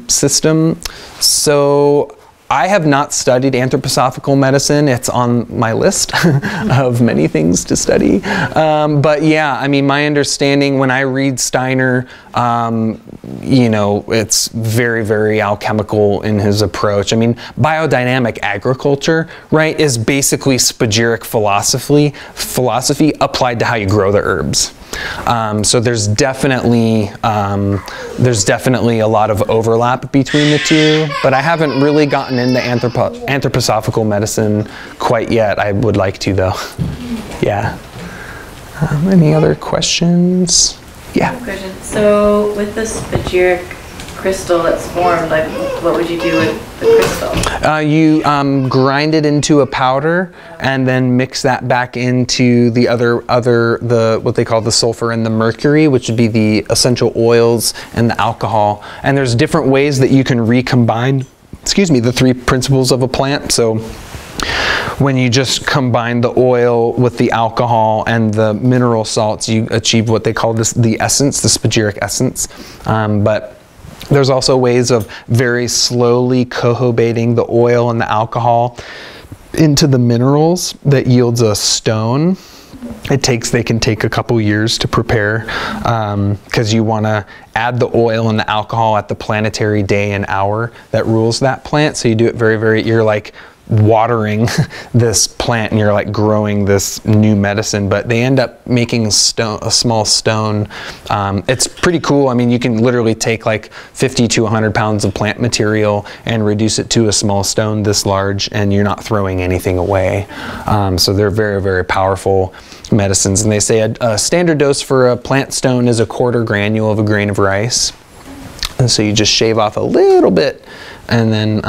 system. So I have not studied anthroposophical medicine. It's on my list of many things to study. But yeah, I mean, my understanding when I read Steiner, it's very, very alchemical in his approach. I mean, biodynamic agriculture, right, is basically spagyric philosophy applied to how you grow the herbs. So there's definitely a lot of overlap between the two, but I haven't really gotten into anthroposophical medicine quite yet. I would like to, though. Yeah. Any other questions? Yeah. Question. So with this spagyric crystal that's formed, like, what would you do with the crystal? You grind it into a powder and then mix that back into the what they call the sulfur and the mercury, which would be the essential oils and the alcohol. And there's different ways that you can recombine, the three principles of a plant. So when you just combine the oil with the alcohol and the mineral salts, you achieve what they call the essence, the spagyric essence. But there's also ways of very slowly cohobating the oil and the alcohol into the minerals that yields a stone. They can take a couple years to prepare because you want to add the oil and the alcohol at the planetary day and hour that rules that plant. So you do it you're like watering this plant and you're like growing this new medicine, but they end up making a small stone. It's pretty cool. I mean, you can literally take like 50 to 100 pounds of plant material and reduce it to a small stone this large, and you're not throwing anything away. So they're very, very powerful medicines. And they say a standard dose for a plant stone is a quarter granule of a grain of rice. And so you just shave off a little bit, and then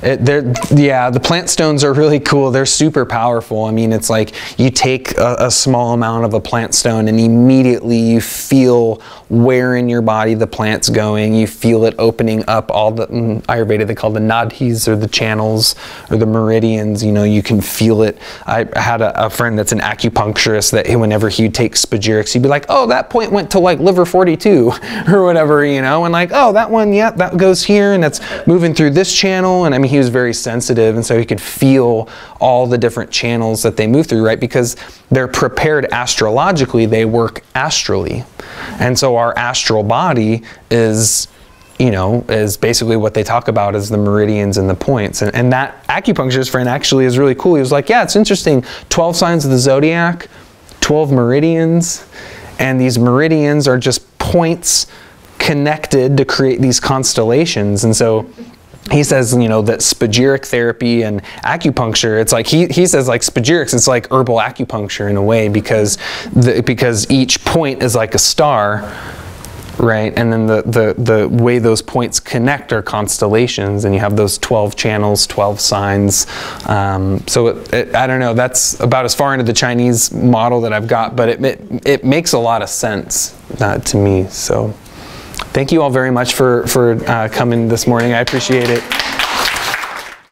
the plant stones are really cool. They're super powerful. I mean, it's like you take a small amount of a plant stone and immediately you feel where in your body the plant's going. You feel it opening up all the, in Ayurveda they call the nadhis, or the channels or the meridians. You can feel it. I had a friend that's an acupuncturist that whenever he'd take spagyrics, he'd be like, oh, that point went to like liver 42 or whatever, and like, oh, that one, yeah, that goes here and that's moving through this channel. And I mean, he was very sensitive, and so he could feel all the different channels that they move through, right? Because they're prepared astrologically, they work astrally. And so our astral body is basically what they talk about as the meridians and the points. And that acupuncturist friend actually is really cool. He was like, yeah, it's interesting. 12 signs of the zodiac, 12 meridians, and these meridians are just points connected to create these constellations. And so he says, that spagyric therapy and acupuncture, it's like, he says like spagyrics, it's like herbal acupuncture in a way, because each point is like a star, Right, and then the way those points connect are constellations, and you have those 12 channels, 12 signs. So I don't know, that's about as far into the Chinese model that I've got, but it makes a lot of sense to me. So thank you all very much for coming this morning. I appreciate it.